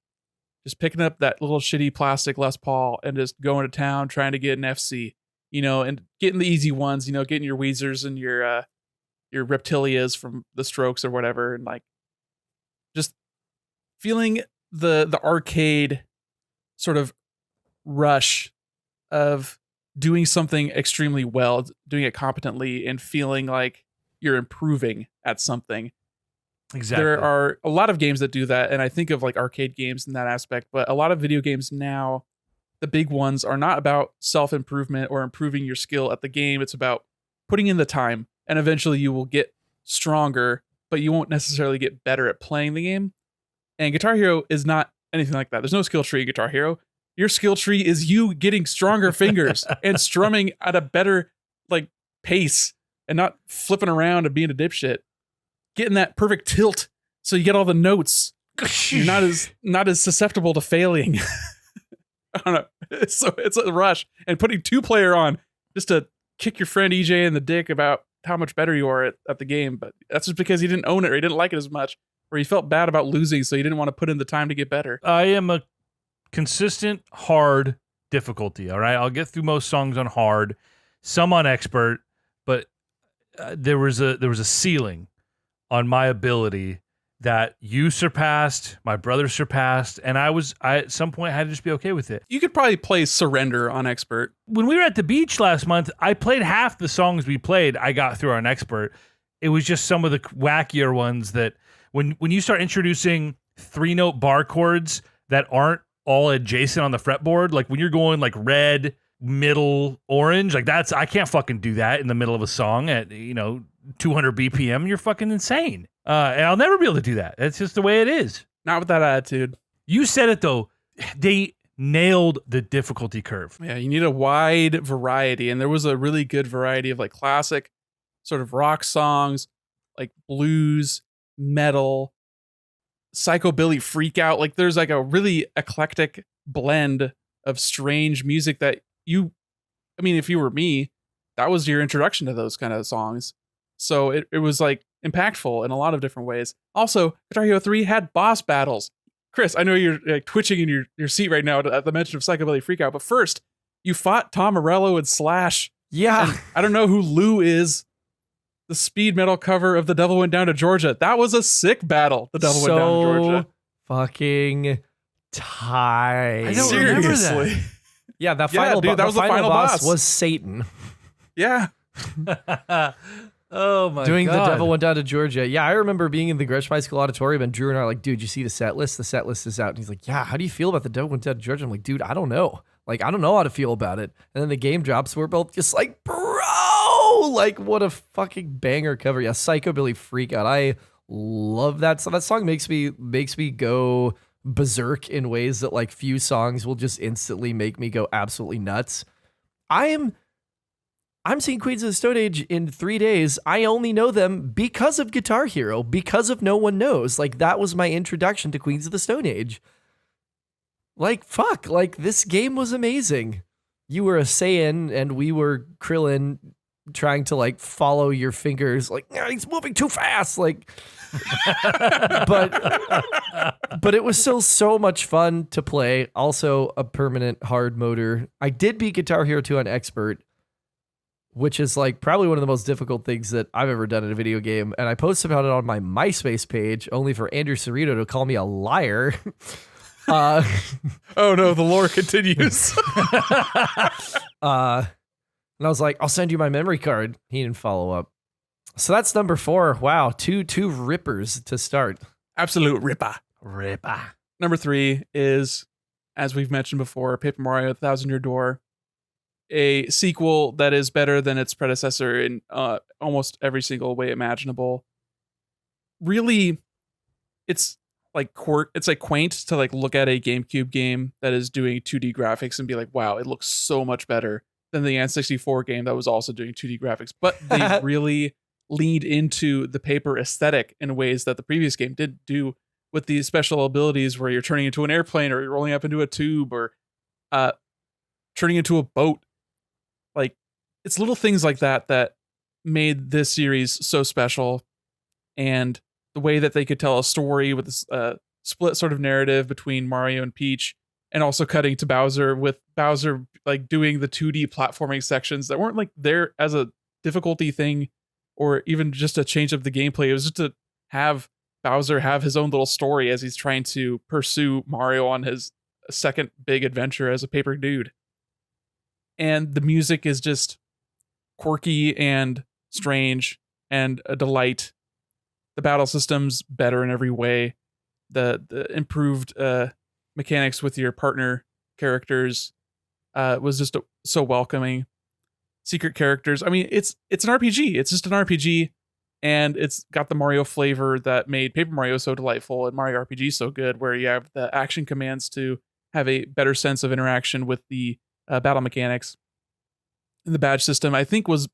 just picking up that little shitty plastic Les Paul and just going to town trying to get an FC, you know, and getting the easy ones, you know, getting your Weezers and your Reptilias from the Strokes or whatever, and like just feeling the arcade sort of rush of doing something extremely well, doing it competently, and feeling like you're improving at something. Exactly. There are a lot of games that do that, and I think of like arcade games in that aspect, but a lot of video games now, the big ones, are not about self-improvement or improving your skill at the game. It's about putting in the time, and eventually you will get stronger, but you won't necessarily get better at playing the game. And Guitar Hero is not anything like that. There's no skill tree in Guitar Hero. Your skill tree is you getting stronger fingers and strumming at a better like pace and not flipping around and being a dipshit. Getting that perfect tilt so you get all the notes. You're not as susceptible to failing. I don't know. So it's a rush. And putting 2-player on just to kick your friend EJ in the dick about how much better you are at the game. But that's just because he didn't own it or he didn't like it as much, or he felt bad about losing, so he didn't want to put in the time to get better. I am a consistent hard difficulty. All right, I'll get through most songs on hard, some on expert, but there was a ceiling on my ability that you surpassed, my brother surpassed, and I at some point had to just be okay with it. You could probably play Surrender on Expert. When we were at the beach last month, I played half the songs we played. I got through on Expert. It was just some of the wackier ones that when you start introducing 3-note bar chords that aren't all adjacent on the fretboard, like when you're going like red, middle, orange, like I can't fucking do that in the middle of a song at 200 BPM. You're fucking insane. And I'll never be able to do that. That's just the way it is. Not with that attitude. You said it though. They nailed the difficulty curve. Yeah, you need a wide variety, and there was a really good variety of like classic sort of rock songs, like blues, metal, psychobilly freak out. Like there's like a really eclectic blend of strange music that if you were me, that was your introduction to those kind of songs. So it was like impactful in a lot of different ways. Also, Guitar Hero 3 had boss battles. Chris, I know you're like twitching in your seat right now at the mention of Psychobilly Freakout, but first, you fought Tom Morello and Slash. Yeah. And I don't know who Lou is. The speed metal cover of The Devil Went Down to Georgia. That was a sick battle. The Devil Went Down to Georgia. Fucking tight. I don't remember that. Yeah, that final dude, that was the final boss. was Satan. Yeah. Oh my Doing God. The Devil Went Down to Georgia. Yeah, I remember being in the Gresham High School auditorium and Drew and I are like, dude, you see the set list? The set list is out. And he's like, yeah, how do you feel about The Devil Went Down to Georgia? I'm like, dude, I don't know. Like, I don't know how to feel about it. And then the game drops. We're both just like, bro, like what a fucking banger cover. Yeah, Psychobilly Freakout. I love that. So that song makes me go berserk in ways that like few songs will just instantly make me go absolutely nuts. I'm seeing Queens of the Stone Age in 3 days. I only know them because of Guitar Hero, because of No One Knows. Like, that was my introduction to Queens of the Stone Age. Like, fuck. Like, this game was amazing. You were a Saiyan, and we were Krillin trying to, like, follow your fingers. Like, he's moving too fast. Like, but it was still so much fun to play. Also, a permanent hard motor. I did beat Guitar Hero 2 on Expert, which is like probably one of the most difficult things that I've ever done in a video game. And I posted about it on my MySpace page, only for Andrew Cerrito to call me a liar. Oh no, the lore continues. And I was like, I'll send you my memory card. He didn't follow up. So that's number 4. Wow, two rippers to start. Absolute ripper. Number 3 is, as we've mentioned before, Paper Mario: Thousand Year Door. A sequel that is better than its predecessor in almost every single way imaginable. Really, it's like quaint to like look at a GameCube game that is doing 2D graphics and be like, wow, it looks so much better than the N64 game that was also doing 2D graphics. But they really leaned into the paper aesthetic in ways that the previous game didn't do, with these special abilities where you're turning into an airplane or you're rolling up into a tube or turning into a boat. Like, it's little things like that made this series so special, and the way that they could tell a story with this split sort of narrative between Mario and Peach, and also cutting to Bowser, with Bowser like doing the 2D platforming sections that weren't like there as a difficulty thing or even just to change up the gameplay. It was just to have Bowser have his own little story as he's trying to pursue Mario on his second big adventure as a paper dude. And the music is just quirky and strange and a delight. The battle system's better in every way. The improved mechanics with your partner characters was just so welcoming. Secret characters. I mean, it's an RPG. It's just an RPG, and it's got the Mario flavor that made Paper Mario so delightful and Mario RPG so good, where you have the action commands to have a better sense of interaction with the battle mechanics. And the badge system, I think, was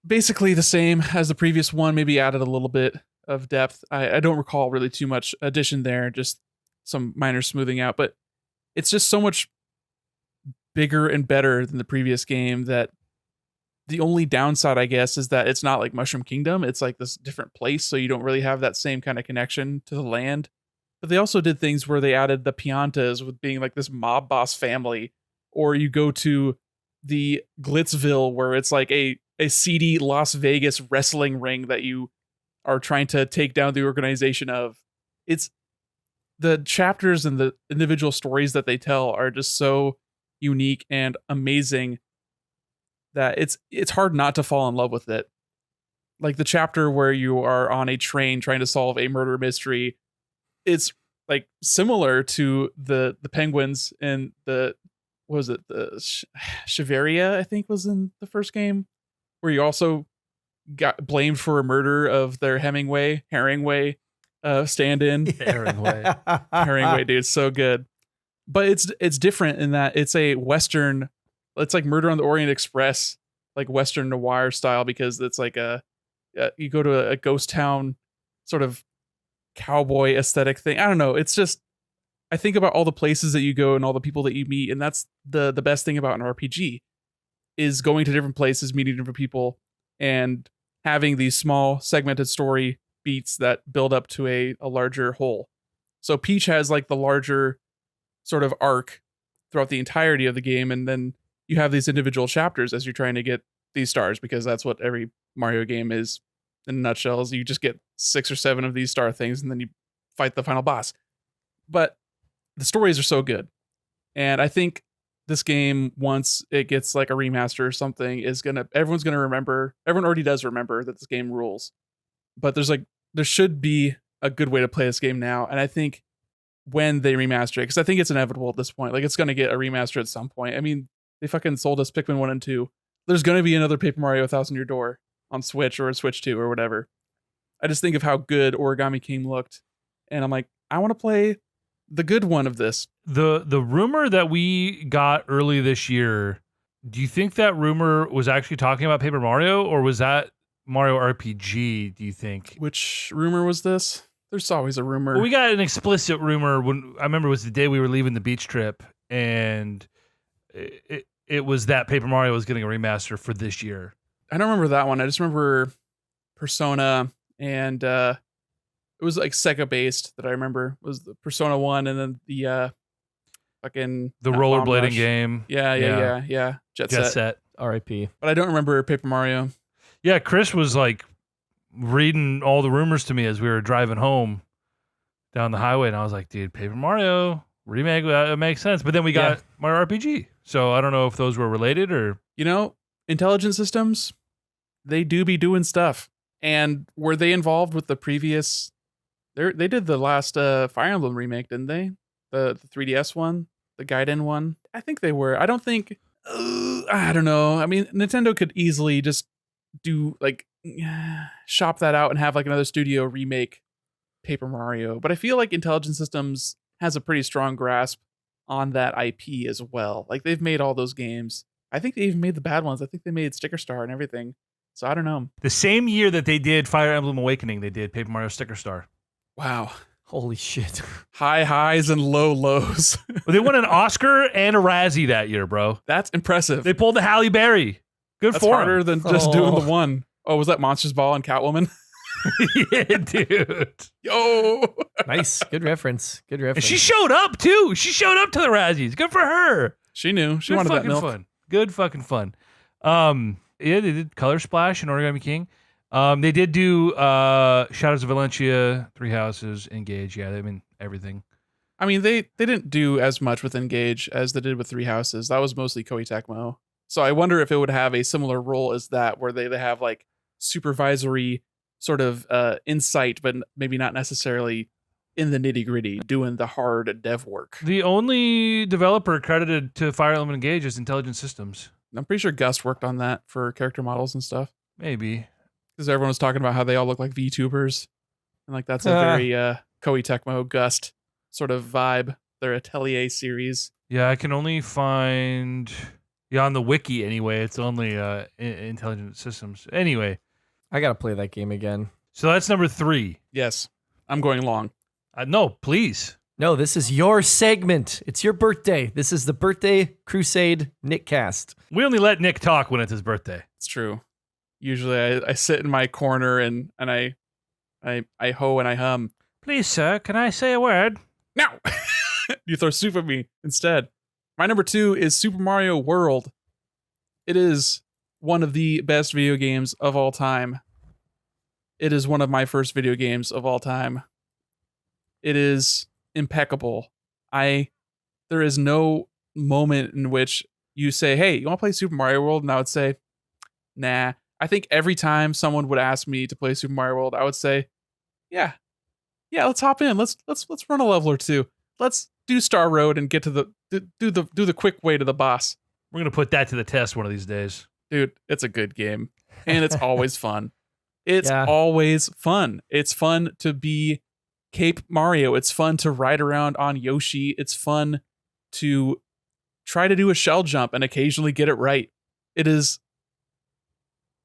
basically the same as the previous one, maybe added a little bit of depth. I don't recall really too much addition there, just some minor smoothing out, but it's just so much bigger and better than the previous game that the only downside, I guess, is that it's not like Mushroom Kingdom. It's like this different place, so you don't really have that same kind of connection to the land. But they also did things where they added the Piantas with being like this mob boss family, or you go to the Glitzville where it's like a a seedy Las Vegas wrestling ring that you are trying to take down the organization of. It's the chapters and the individual stories that they tell are just so unique and amazing that it's hard not to fall in love with it. Like the chapter where you are on a train trying to solve a murder mystery, it's like similar to the penguins and the what was it, the Shiveria, I think was in the first game, where you also got blamed for a murder of their Hemingway stand-in. Herringway, dude, so good. But it's different in that it's a Western, it's like Murder on the Orient Express, like Western noir style, because it's like you go to a ghost town sort of cowboy aesthetic thing. I don't know. It's just, I think about all the places that you go and all the people that you meet, and that's the best thing about an RPG is going to different places, meeting different people, and having these small segmented story beats that build up to a larger whole. So Peach has like the larger sort of arc throughout the entirety of the game, and then you have these individual chapters as you're trying to get these stars, because that's what every Mario game is in a nutshell. Is you just get 6 or 7 of these star things, and then you fight the final boss. But the stories are so good, and I think this game, once it gets like a remaster or something, everyone's gonna remember. Everyone already does remember that this game rules, but there should be a good way to play this game now, and I think when they remaster it, because I think it's inevitable at this point, like it's gonna get a remaster at some point. I mean, they fucking sold us Pikmin 1 and 2. There's gonna be another Paper Mario 1,000 Year Door on Switch or Switch 2 or whatever. I just think of how good Origami King looked, and I'm like, I want to play the good one of this. The rumor that we got early this year, do you think that rumor was actually talking about Paper Mario, or was that Mario RPG, do you think? Which rumor was this? There's always a rumor. Well, we got an explicit rumor when I remember it was the day we were leaving the beach trip, and it was that Paper Mario was getting a remaster for this year. I don't remember that one. I just remember Persona, and it was like Sega based that I remember was the Persona 1, and then the fucking the rollerblading game. Yeah. Jet Set. R.I.P. But I don't remember Paper Mario. Yeah, Chris was like reading all the rumors to me as we were driving home down the highway, and I was like, dude, Paper Mario remake, it makes sense. But then we got Mario RPG, so I don't know if those were related or Intelligent Systems, they do be doing stuff. And were they involved with the previous? They did the last Fire Emblem remake, didn't they? The 3DS one, the Gaiden one. I think they were. I don't think. I don't know. I mean, Nintendo could easily just do like shop that out and have like another studio remake Paper Mario. But I feel like Intelligent Systems has a pretty strong grasp on that IP as well. Like they've made all those games. I think they even made the bad ones. I think they made Sticker Star and everything. So I don't know. The same year that they did Fire Emblem Awakening, they did Paper Mario Sticker Star. Wow. Holy shit. High highs and low lows. Well, they won an Oscar and a Razzie that year, bro. That's impressive. They pulled the Halle Berry. Good That's for harder them. than just doing the one. Oh, was that Monsters Ball and Catwoman? Yeah, dude. Yo. Nice. Good reference. Good reference. And she showed up, too. She showed up to the Razzies. Good for her. She knew. She Good wanted that fucking milk. fun. Good fucking fun. Yeah, they did Color Splash and Origami King. They did do Shadows of Valencia, Three Houses, Engage. Yeah, I mean, everything. I mean, they didn't do as much with Engage as they did with Three Houses. That was mostly Koei Tecmo. So I wonder if it would have a similar role as that, where they have like supervisory sort of insight, but maybe not necessarily in the nitty gritty, doing the hard dev work. The only developer credited to Fire Emblem Engage is Intelligent Systems. I'm pretty sure Gus worked on that for character models and stuff. Maybe. Because everyone was talking about how they all look like VTubers. And like that's a very Koei Tecmo Gust sort of vibe. Their Atelier series. Yeah, I can only find... Yeah, on the wiki anyway, it's only Intelligent Systems. Anyway. I gotta play that game again. So that's number 3. Yes. I'm going long. No, please. No, this is your segment. It's your birthday. This is the birthday Crusade Nick cast. We only let Nick talk when it's his birthday. It's true. Usually I sit in my corner and I ho and I hum. Please, sir, can I say a word? No! You throw soup at me instead. My number 2 is Super Mario World. It is one of the best video games of all time. It is one of my first video games of all time. It is impeccable. There is no moment in which you say, hey, you want to play Super Mario World? And I would say, nah. I think every time someone would ask me to play Super Mario World, I would say, yeah, let's hop in. Let's run a level or two. Let's do Star Road and get to do the quick way to the boss. We're gonna put that to the test one of these days. Dude, it's a good game. And it's always fun. It's Yeah. always fun. It's fun to be Cape Mario. It's fun to ride around on Yoshi. It's fun to try to do a shell jump and occasionally get it right. It is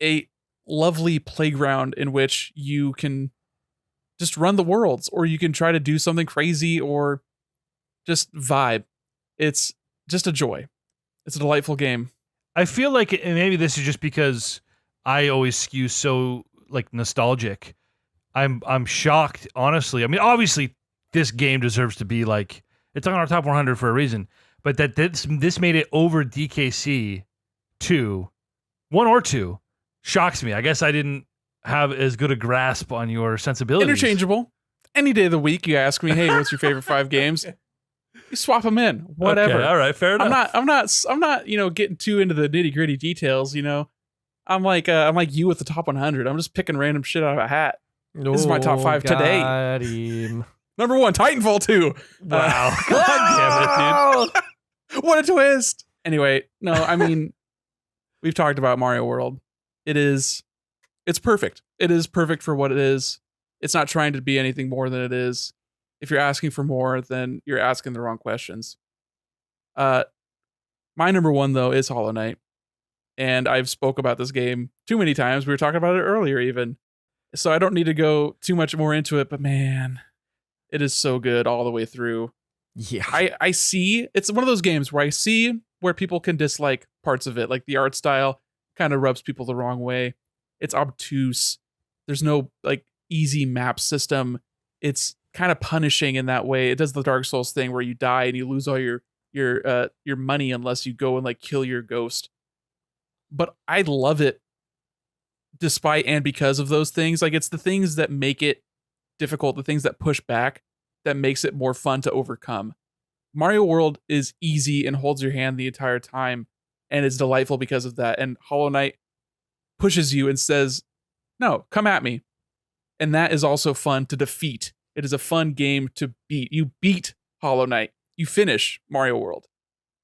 a lovely playground in which you can just run the worlds, or you can try to do something crazy, or just vibe. It's just a joy. It's a delightful game. I feel like, and maybe this is just because I always skew so like nostalgic. I'm shocked, honestly. I mean, obviously, this game deserves to be like, it's on our top 100 for a reason. But that this made it over DKC 2, 1 or 2, shocks me. I guess I didn't have as good a grasp on your sensibilities. Interchangeable. Any day of the week, you ask me, hey, what's your favorite 5 games? You swap them in, whatever. Okay, all right, fair enough. I'm not, getting too into the nitty gritty details. I'm like you with the top 100. I'm just picking random shit out of a hat. This is my top 5 today. Got him. Number 1, Titanfall 2. Wow. God damn it, dude. What a twist. Anyway, no, I mean, we've talked about Mario World. It's perfect. It is perfect for what it is. It's not trying to be anything more than it is. If you're asking for more, then you're asking the wrong questions. My number 1, though, is Hollow Knight. And I've spoke about this game too many times. We were talking about it earlier, even. So I don't need to go too much more into it, but man, it is so good all the way through. Yeah. I see, it's one of those games where I see where people can dislike parts of it, like the art style kind of rubs people the wrong way. It's obtuse. There's no like easy map system. It's kind of punishing in that way. It does the Dark Souls thing where you die and you lose all your money unless you go and like kill your ghost. But I love it despite and because of those things. Like, it's the things that make it difficult, the things that push back, that makes it more fun to overcome. Mario World is easy and holds your hand the entire time, and it's delightful because of that. And Hollow Knight pushes you and says, no, come at me. And that is also fun to defeat. It is a fun game to beat. You beat Hollow Knight. You finish Mario World.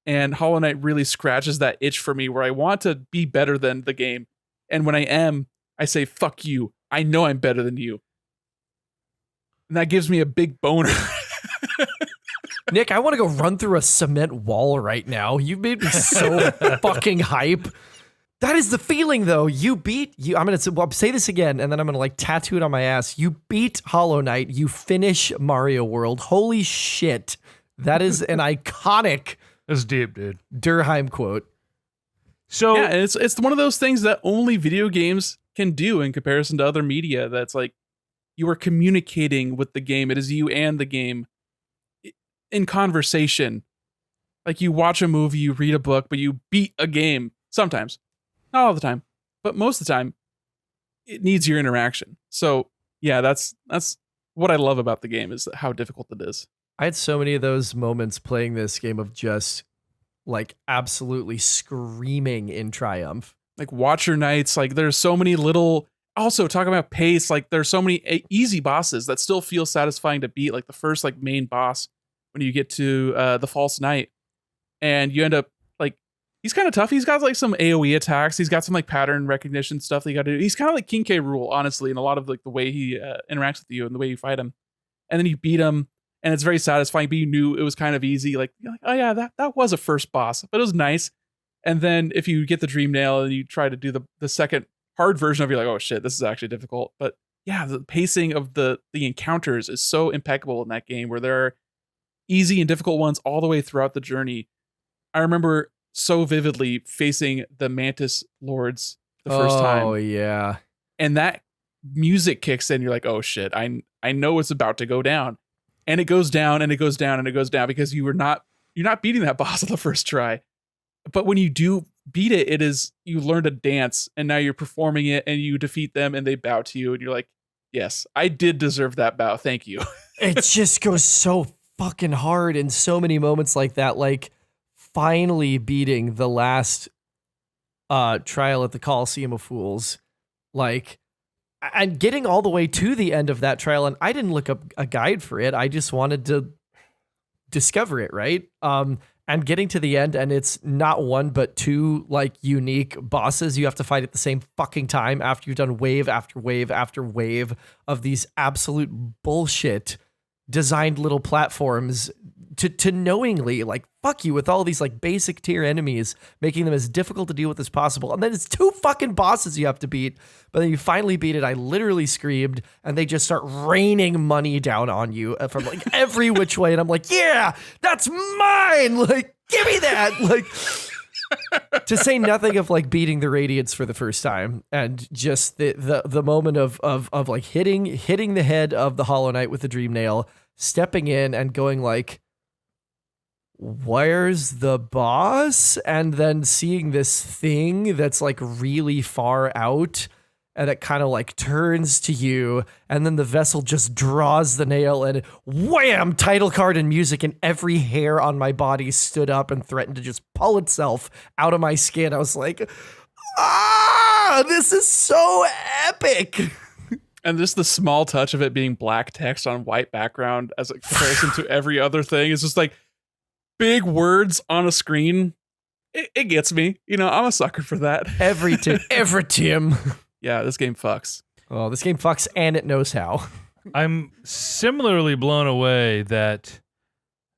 And Hollow Knight really scratches that itch for me where I want to be better than the game. And when I am, I say, fuck you. I know I'm better than you. And that gives me a big boner. Nick, I want to go run through a cement wall right now. You made me so fucking hype. That is the feeling, though. I'm going to say this again, and then I'm going to like tattoo it on my ass. You beat Hollow Knight. You finish Mario World. Holy shit. That is an iconic That's deep, dude. Durkheim quote. So yeah, and it's one of those things that only video games can do in comparison to other media. That's like, you are communicating with the game. It is you and the game in conversation. Like, you watch a movie, you read a book, but you beat a game sometimes. Not all the time, but most of the time, it needs your interaction. So yeah, that's what I love about the game, is how difficult it is. I had so many of those moments playing this game of just like absolutely screaming in triumph. Like Watcher Nights, like there's so many little, also talking about pace, like there's so many easy bosses that still feel satisfying to beat. Like the first like main boss, when you get to the False Knight, and you end up like, he's kind of tough. He's got like some AoE attacks. He's got some like pattern recognition stuff that you got to do. He's kind of like King K. Rool, honestly, in a lot of like the way he interacts with you and the way you fight him. And then you beat him, and it's very satisfying, but you knew it was kind of easy. Like, you're like, oh yeah, that was a first boss, but it was nice. And then if you get the Dream Nail and you try to do the second hard version of it, you're like, oh shit, this is actually difficult. But yeah, the pacing of the encounters is so impeccable in that game, where there are easy and difficult ones all the way throughout the journey. I remember so vividly facing the Mantis Lords the first time. Oh yeah. And that music kicks in. You're like, oh shit, I know it's about to go down. And it goes down and it goes down and it goes down, because you're not beating that boss on the first try. But when you do beat it, it is you learned a dance and now you're performing it and you defeat them and they bow to you and you're like, yes, I did deserve that bow. Thank you. It just goes so fucking hard in so many moments like that. Like finally beating the last trial at the Coliseum of Fools, like, and getting all the way to the end of that trial. And I didn't look up a guide for it. I just wanted to discover it, right? And getting to the end, and it's not one but two like unique bosses you have to fight at the same fucking time after you've done wave after wave after wave of these absolute bullshit designed little platforms to knowingly like fuck you with all these like basic tier enemies, making them as difficult to deal with as possible. And then it's two fucking bosses you have to beat, but then you finally beat it. I literally screamed, and they just start raining money down on you from like every which way. And I'm like, yeah, that's mine. Like, give me that. Like, to say nothing of like beating the Radiance for the first time, and just the moment of like hitting the head of the Hollow Knight with the Dream Nail, stepping in and going like, where's the boss? And then seeing this thing that's like really far out and it kind of like turns to you, and then the vessel just draws the nail and wham, title card and music, and every hair on my body stood up and threatened to just pull itself out of my skin. I was like, this is so epic. And just the small touch of it being black text on white background as a comparison to every other thing is just like big words on a screen. It gets me. You know, I'm a sucker for that. Every Tim. Yeah, this game fucks. Oh, this game fucks, and it knows how. I'm similarly blown away that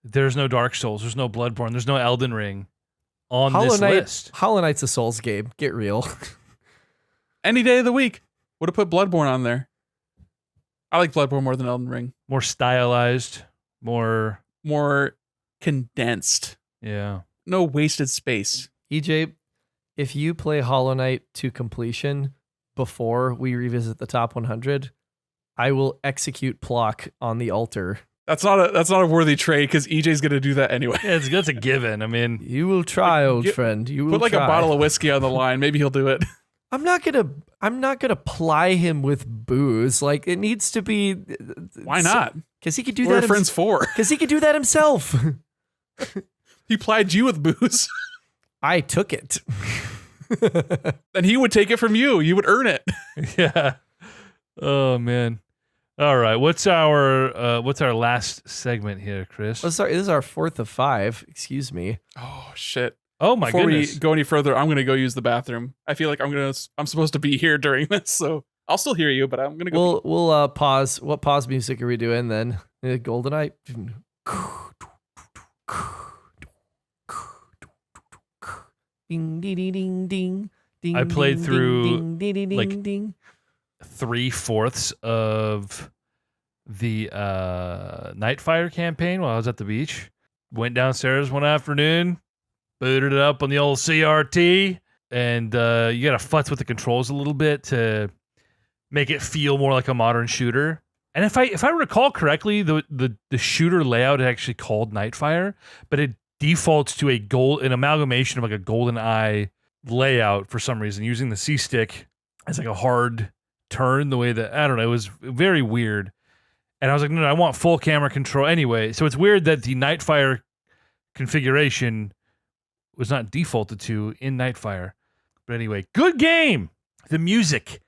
there's no Dark Souls, there's no Bloodborne, there's no Elden Ring on this list. Hollow Knight's a Souls game. Get real. Any day of the week. Would have put Bloodborne on there. I like Bloodborne more than Elden Ring. More stylized, more condensed. Yeah. No wasted space. EJ, if you play Hollow Knight to completion before we revisit the top 100, I will execute Plock on the altar. That's not a worthy trade because EJ's gonna do that anyway. Yeah, that's a given. I mean, you will try, old friend. You will put like try. a bottle of whiskey on the line. Maybe he'll do it. I'm not gonna ply him with booze. Like, it needs to be. Why not? Because he could do What that. are friends for? Because he could do that himself. He plied you with booze. I took it. And he would take it from you. You would earn it. Yeah. Oh man. All right. What's our last segment here, Chris? This is our 4th of 5. Excuse me. Oh shit. Oh my goodness. Before we go any further, I'm gonna go use the bathroom. I feel like I'm supposed to be here during this, so I'll still hear you, but I'm gonna go. We'll pause. What pause music are we doing then? GoldenEye. Ding ding ding ding ding. I played ding, through, ding, ding, like, ding, ding. 3/4 of the Nightfire campaign while I was at the beach. Went downstairs one afternoon, booted it up on the old CRT, and you gotta futz with the controls a little bit to make it feel more like a modern shooter. And if I recall correctly, the shooter layout is actually called Nightfire, but it defaults to an amalgamation of like a GoldenEye layout for some reason, using the C stick as like a hard turn, the way that, I don't know, it was very weird. And I was like, no, I want full camera control anyway. So it's weird that the Nightfire configuration was not defaulted to in Nightfire. But anyway, good game. The music,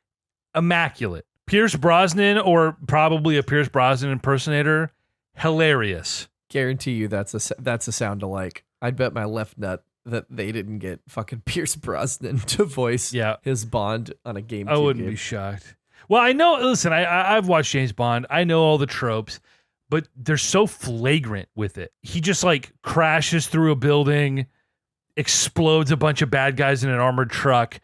immaculate. Pierce Brosnan, or probably a Pierce Brosnan impersonator, hilarious. Guarantee you that's a sound alike. I'd bet my left nut that they didn't get fucking Pierce Brosnan to voice his Bond on a game. I wouldn't be shocked. Well, I know, listen, I've watched James Bond. I know all the tropes, but they're so flagrant with it. He just like crashes through a building, explodes a bunch of bad guys in an armored truck,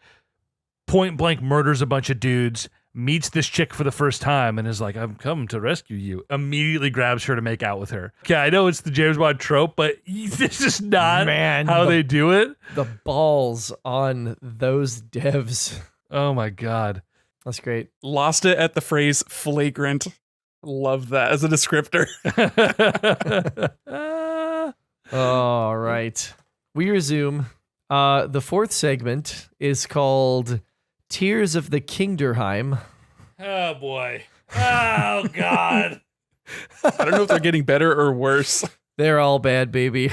point blank murders a bunch of dudes, meets this chick for the first time and is like, I'm coming to rescue you. Immediately grabs her to make out with her. Okay, I know it's the James Bond trope, but this is not how they do it. The balls on those devs. Oh my God. That's great. Lost it at the phrase flagrant. Love that as a descriptor. All right. We resume. The fourth segment is called Tears of the Kinderheim. Oh boy. Oh God. I don't know if they're getting better or worse. They're all bad, baby.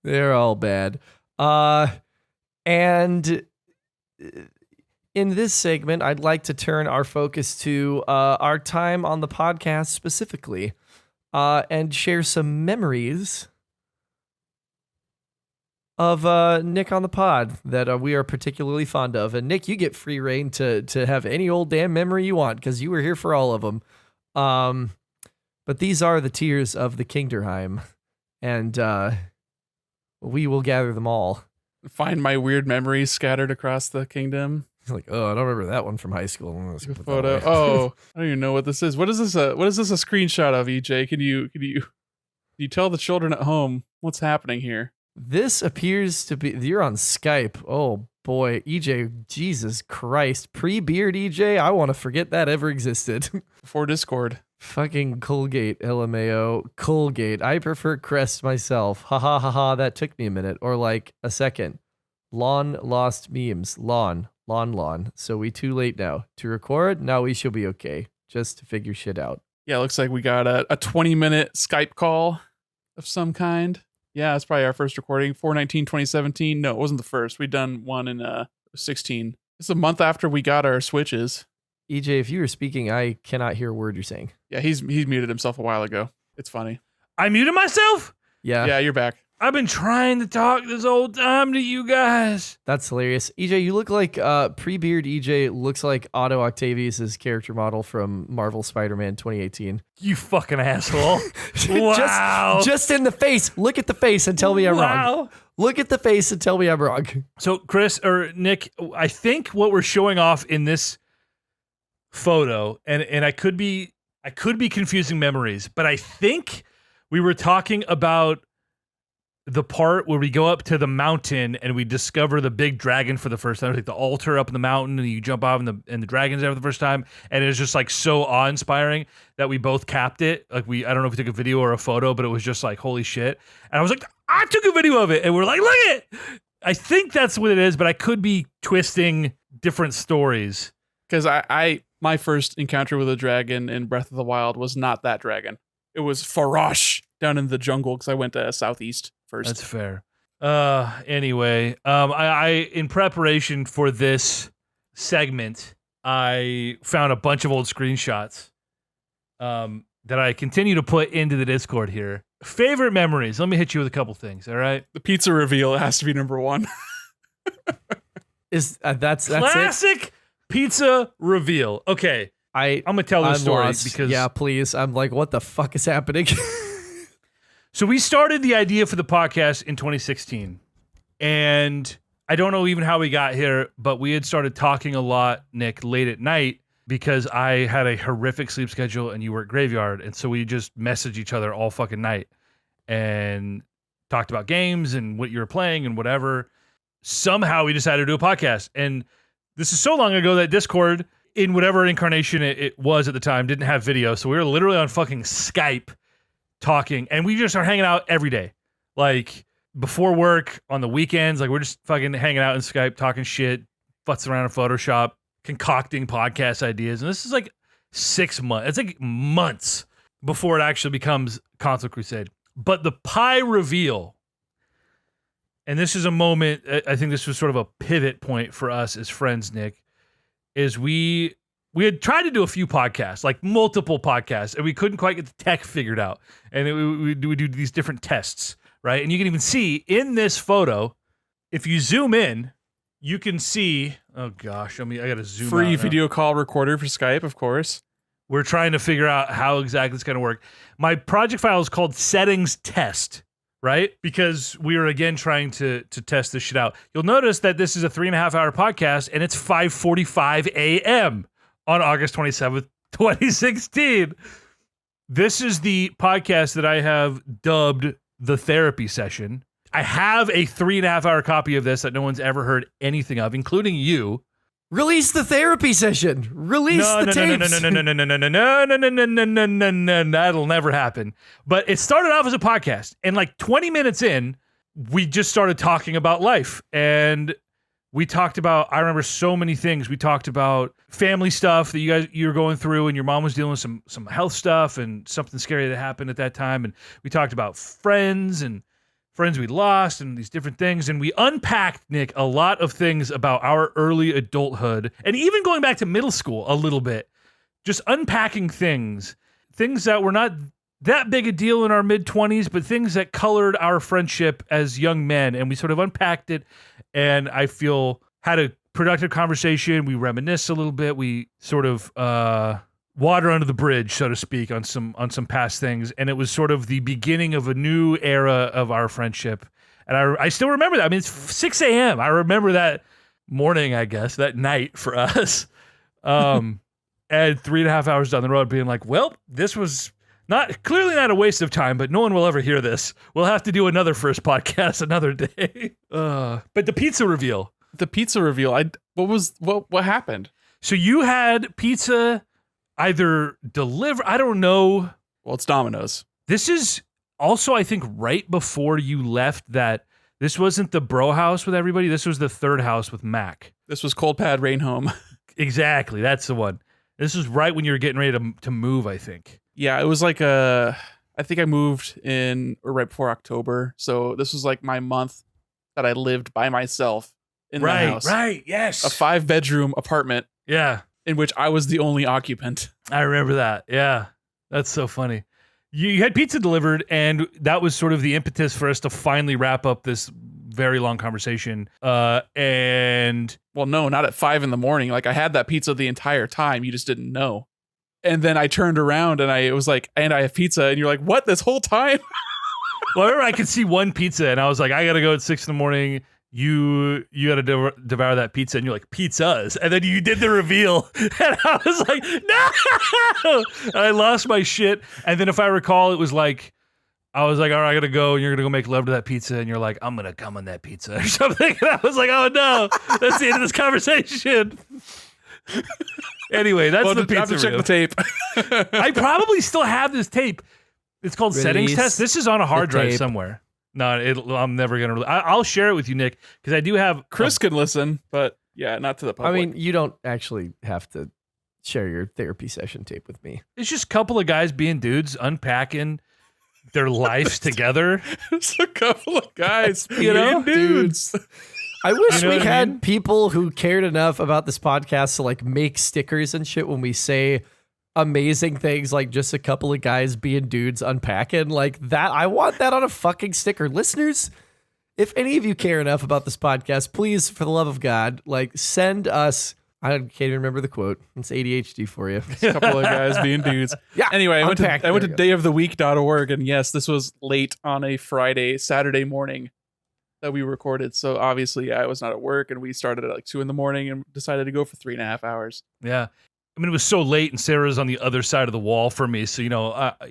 They're all bad. And in this segment, I'd like to turn our focus to our time on the podcast specifically, and share some memories of Nick on the pod that we are particularly fond of. And Nick, you get free reign to have any old damn memory you want because you were here for all of them. But these are the tears of the Kinderheim, and we will gather them all. Find my weird memories scattered across the kingdom. Like, oh, I don't remember that one from high school. Let's put that Photo. away. Oh, I don't even know what this is. What is this? What is this a screenshot of? EJ, can you tell the children at home what's happening here? This appears to be, you're on Skype. Oh boy, EJ, Jesus Christ. Pre-beard EJ, I want to forget that ever existed. Before Discord. Fucking Colgate, LMAO. Colgate. I prefer Crest myself. Ha ha ha ha, that took me a minute. Or like a second. Lawn lost memes. Lawn. So we too late now. To record? Now we shall be okay. Just to figure shit out. Yeah, looks like we got a 20-minute Skype call of some kind. Yeah, it's probably our first recording. 4/19/2017. No, it wasn't the first. We'd done one in 16. It's a month after we got our Switches. EJ, if you were speaking, I cannot hear a word you're saying. Yeah, he's muted himself a while ago. It's funny. I muted myself? Yeah, you're back. I've been trying to talk this whole time to you guys. That's hilarious. EJ, you look like pre-beard EJ looks like Otto Octavius' character model from Marvel Spider-Man 2018. You fucking asshole. Wow. Just in the face. Look at the face and tell me I'm wrong. Look at the face and tell me I'm wrong. So Chris or Nick, I think what we're showing off in this photo, and I could be confusing memories, but I think we were talking about the part where we go up to the mountain and we discover the big dragon for the first time. It's like the altar up in the mountain, and you jump off and the dragon's there for the first time, and it's just like so awe-inspiring that we both capped it. Like I don't know if we took a video or a photo, but it was just like holy shit. And I was like, I took a video of it, and we're like, look at it. I think that's what it is, but I could be twisting different stories. Because my first encounter with a dragon in Breath of the Wild was not that dragon. It was Farosh down in the jungle because I went to Southeast first. That's fair. Anyway, I in preparation for this segment, I found a bunch of old screenshots that I continue to put into the Discord here. Favorite memories. Let me hit you with a couple things. All right. The pizza reveal has to be number one. That's classic it? Pizza reveal. Okay. I'm gonna tell this story because yeah, please. I'm like, what the fuck is happening? So we started the idea for the podcast in 2016, and I don't know even how we got here, but we had started talking a lot, Nick, late at night because I had a horrific sleep schedule and you were at graveyard, and so we just messaged each other all fucking night and talked about games and what you were playing and whatever. Somehow we decided to do a podcast, and this is so long ago that Discord, in whatever incarnation it was at the time, didn't have video, so we were literally on fucking Skype talking, and we just are hanging out every day, like before work, on the weekends, like we're just fucking hanging out in Skype, talking shit, futzing around in Photoshop, concocting podcast ideas, and this is like 6 months. It's like months before it actually becomes Console Crusade. But the pie reveal, and this is a moment, I think this was sort of a pivot point for us as friends, Nick, is we had tried to do a few podcasts, like multiple podcasts, and we couldn't quite get the tech figured out. And we do these different tests, right? And you can even see in this photo, if you zoom in, you can see, oh gosh, I got to zoom Free out now. video call recorder for Skype, of course. We're trying to figure out how exactly it's going to work. My project file is called settings test, right? Because we are again trying to test this shit out. You'll notice that this is a 3.5-hour podcast, and it's 5:45 a.m. on August 27th, 2016. This is the podcast that I have dubbed the therapy session. I have a 3.5-hour copy of this that no one's ever heard anything of, including you. Release the therapy session. Release the tapes. No. That'll never happen. But it started off as a podcast, and like 20 minutes in, we just started talking about life, and we talked about, I remember so many things. We talked about family stuff that you were going through, and your mom was dealing with some health stuff and something scary that happened at that time. And we talked about friends we lost and these different things. And we unpacked, Nick, a lot of things about our early adulthood and even going back to middle school a little bit, just unpacking things that were not that big a deal in our mid-20s, but things that colored our friendship as young men. And we sort of unpacked it, and I feel had a productive conversation. We reminisced a little bit. We sort of water under the bridge, so to speak, on some past things. And it was sort of the beginning of a new era of our friendship. And I still remember that. I mean, it's 6 a.m. I remember that morning, I guess, that night for us. And 3.5 hours down the road being like, well, this was clearly not a waste of time, but no one will ever hear this. We'll have to do another first podcast another day. But the pizza reveal. What happened? So you had pizza either delivered, I don't know. Well, it's Domino's. This is also, I think, right before you left that this wasn't the bro house with everybody. This was the third house with Mac. This was Cold Pad Rain Home. Exactly. That's the one. This was right when you were getting ready to move, I think. Yeah, it was like I think I moved in right before October. So this was like my month that I lived by myself in the house. Right, yes. A 5-bedroom apartment. Yeah. In which I was the only occupant. I remember that. Yeah. That's so funny. You had pizza delivered, and that was sort of the impetus for us to finally wrap up this very long conversation. And well, no, not at 5 a.m. Like I had that pizza the entire time. You just didn't know. And then I turned around and I was like, and I have pizza. And you're like, what, this whole time? Well, I remember I could see one pizza and I was like, I got to go at 6 a.m. You got to devour that pizza. And you're like, pizzas. And then you did the reveal. And I was like, no! And I lost my shit. And then if I recall, it was like, I was like, all right, I got to go. And you're going to go make love to that pizza. And you're like, I'm going to come on that pizza or something. And I was like, oh no, that's the end of this conversation. Anyway, that's the pizza. I have to check the tape. I probably still have this tape. It's called Settings Release Test. This is on a hard drive tape. somewhere. No, I'm never going to. I'll share it with you, Nick, because I do have. Chris can listen, but yeah, not to the public. I mean, you don't actually have to share your therapy session tape with me. It's just a couple of guys being dudes unpacking their lives together. It's a couple of guys, You know? being dudes. I wish You know we what I had mean? people who cared enough about this podcast to like make stickers and shit when we say amazing things like just a couple of guys being dudes unpacking like that. I want that on a fucking sticker. Listeners, if any of you care enough about this podcast, please, for the love of God, like send us. I can't even remember the quote. It's ADHD for you. A couple of guys being dudes. Yeah. Anyway, I went to There you go. dayoftheweek.org, and yes, this was late on a Saturday morning that we recorded. So obviously I was not at work, and we started at like 2 a.m. and decided to go for 3.5 hours. Yeah. I mean, it was so late, and Sarah's on the other side of the wall for me. So,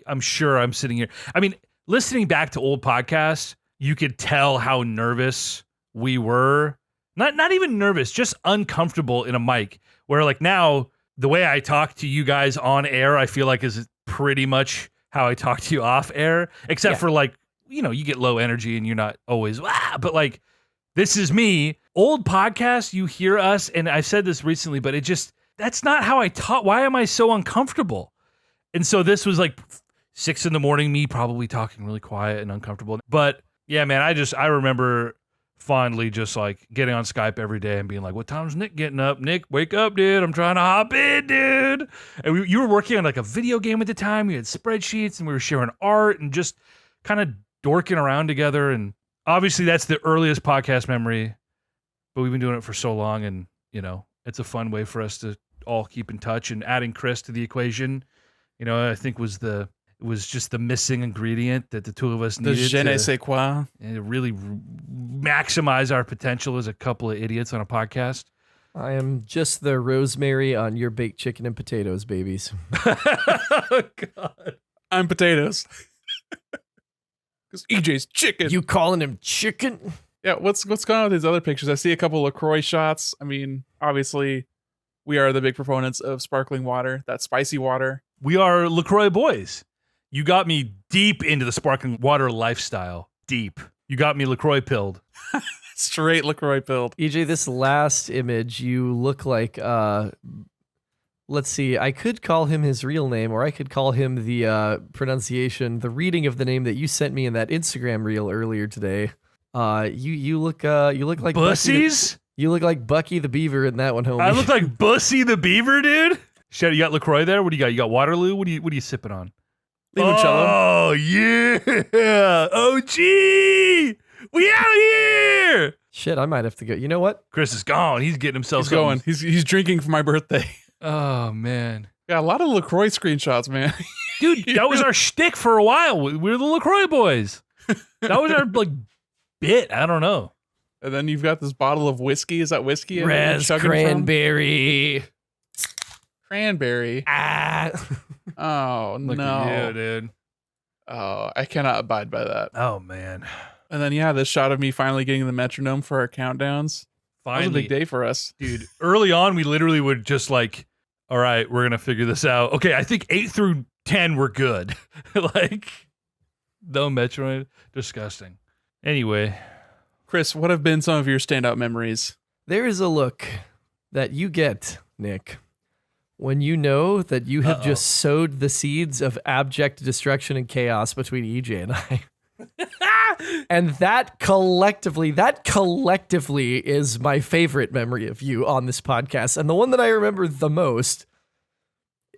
I'm sure I'm sitting here. I mean, listening back to old podcasts, you could tell how nervous we were. Not even nervous, just uncomfortable in a mic. Where like now, the way I talk to you guys on air, I feel like is pretty much how I talk to you off air, except for like, you get low energy and you're not always, but like, this is me. Old podcasts, you hear us, and I've said this recently, but that's not how I talk. Why am I so uncomfortable? And so this was like 6 a.m, me probably talking really quiet and uncomfortable. But yeah, man, I remember fondly just like getting on Skype every day and being like, what time's Nick getting up? Nick, wake up, dude. I'm trying to hop in, dude. And you were working on like a video game at the time. We had spreadsheets and we were sharing art and just kind of dorking around together. And obviously that's the earliest podcast memory, but we've been doing it for so long. And, it's a fun way for us to all keep in touch, and adding Chris to the equation, I think was just the missing ingredient that the two of us The needed je ne sais quoi. to really maximize our potential as a couple of idiots on a podcast. I am just the rosemary on your baked chicken and potatoes, babies. Oh, God. I'm potatoes. Because EJ's chicken. You calling him chicken? Yeah, what's going on with these other pictures? I see a couple of LaCroix shots. I mean, obviously, we are the big proponents of sparkling water, that spicy water. We are LaCroix boys. You got me deep into the sparkling water lifestyle. Deep. You got me LaCroix pilled. Straight LaCroix build. EJ, this last image, you look like, let's see, I could call him his real name, or I could call him the pronunciation, the reading of the name that you sent me in that Instagram reel earlier today. You look like Bussies? You look like Bucky the Beaver in that one, homie. I look like Bussy the Beaver, dude. Shed, you got LaCroix there? What do you got? You got Waterloo? What are you sipping on? Limoncello. Oh, yeah. OG. We out here. Shit, I might have to go. You know what? Chris is gone. He's getting himself He's going. He's drinking for my birthday. Oh, man. Got a lot of LaCroix screenshots, man. Dude, that was our shtick for a while. We were the LaCroix boys. That was our, bit. I don't know. And then you've got this bottle of whiskey. Is that whiskey? Raz cranberry. Cranberry. Ah. Oh, Look no. at you, dude. Oh, I cannot abide by that. Oh, man. And then, this shot of me finally getting the metronome for our countdowns. That was a big day for us. Dude, early on, we literally would just all right, we're going to figure this out. Okay, I think 8 through 10 were good. No Metroid. Disgusting. Anyway. Chris, what have been some of your standout memories? There is a look that you get, Nick, when you know that you have just sowed the seeds of abject destruction and chaos between EJ and I. And that collectively is my favorite memory of you on this podcast. And the one that I remember the most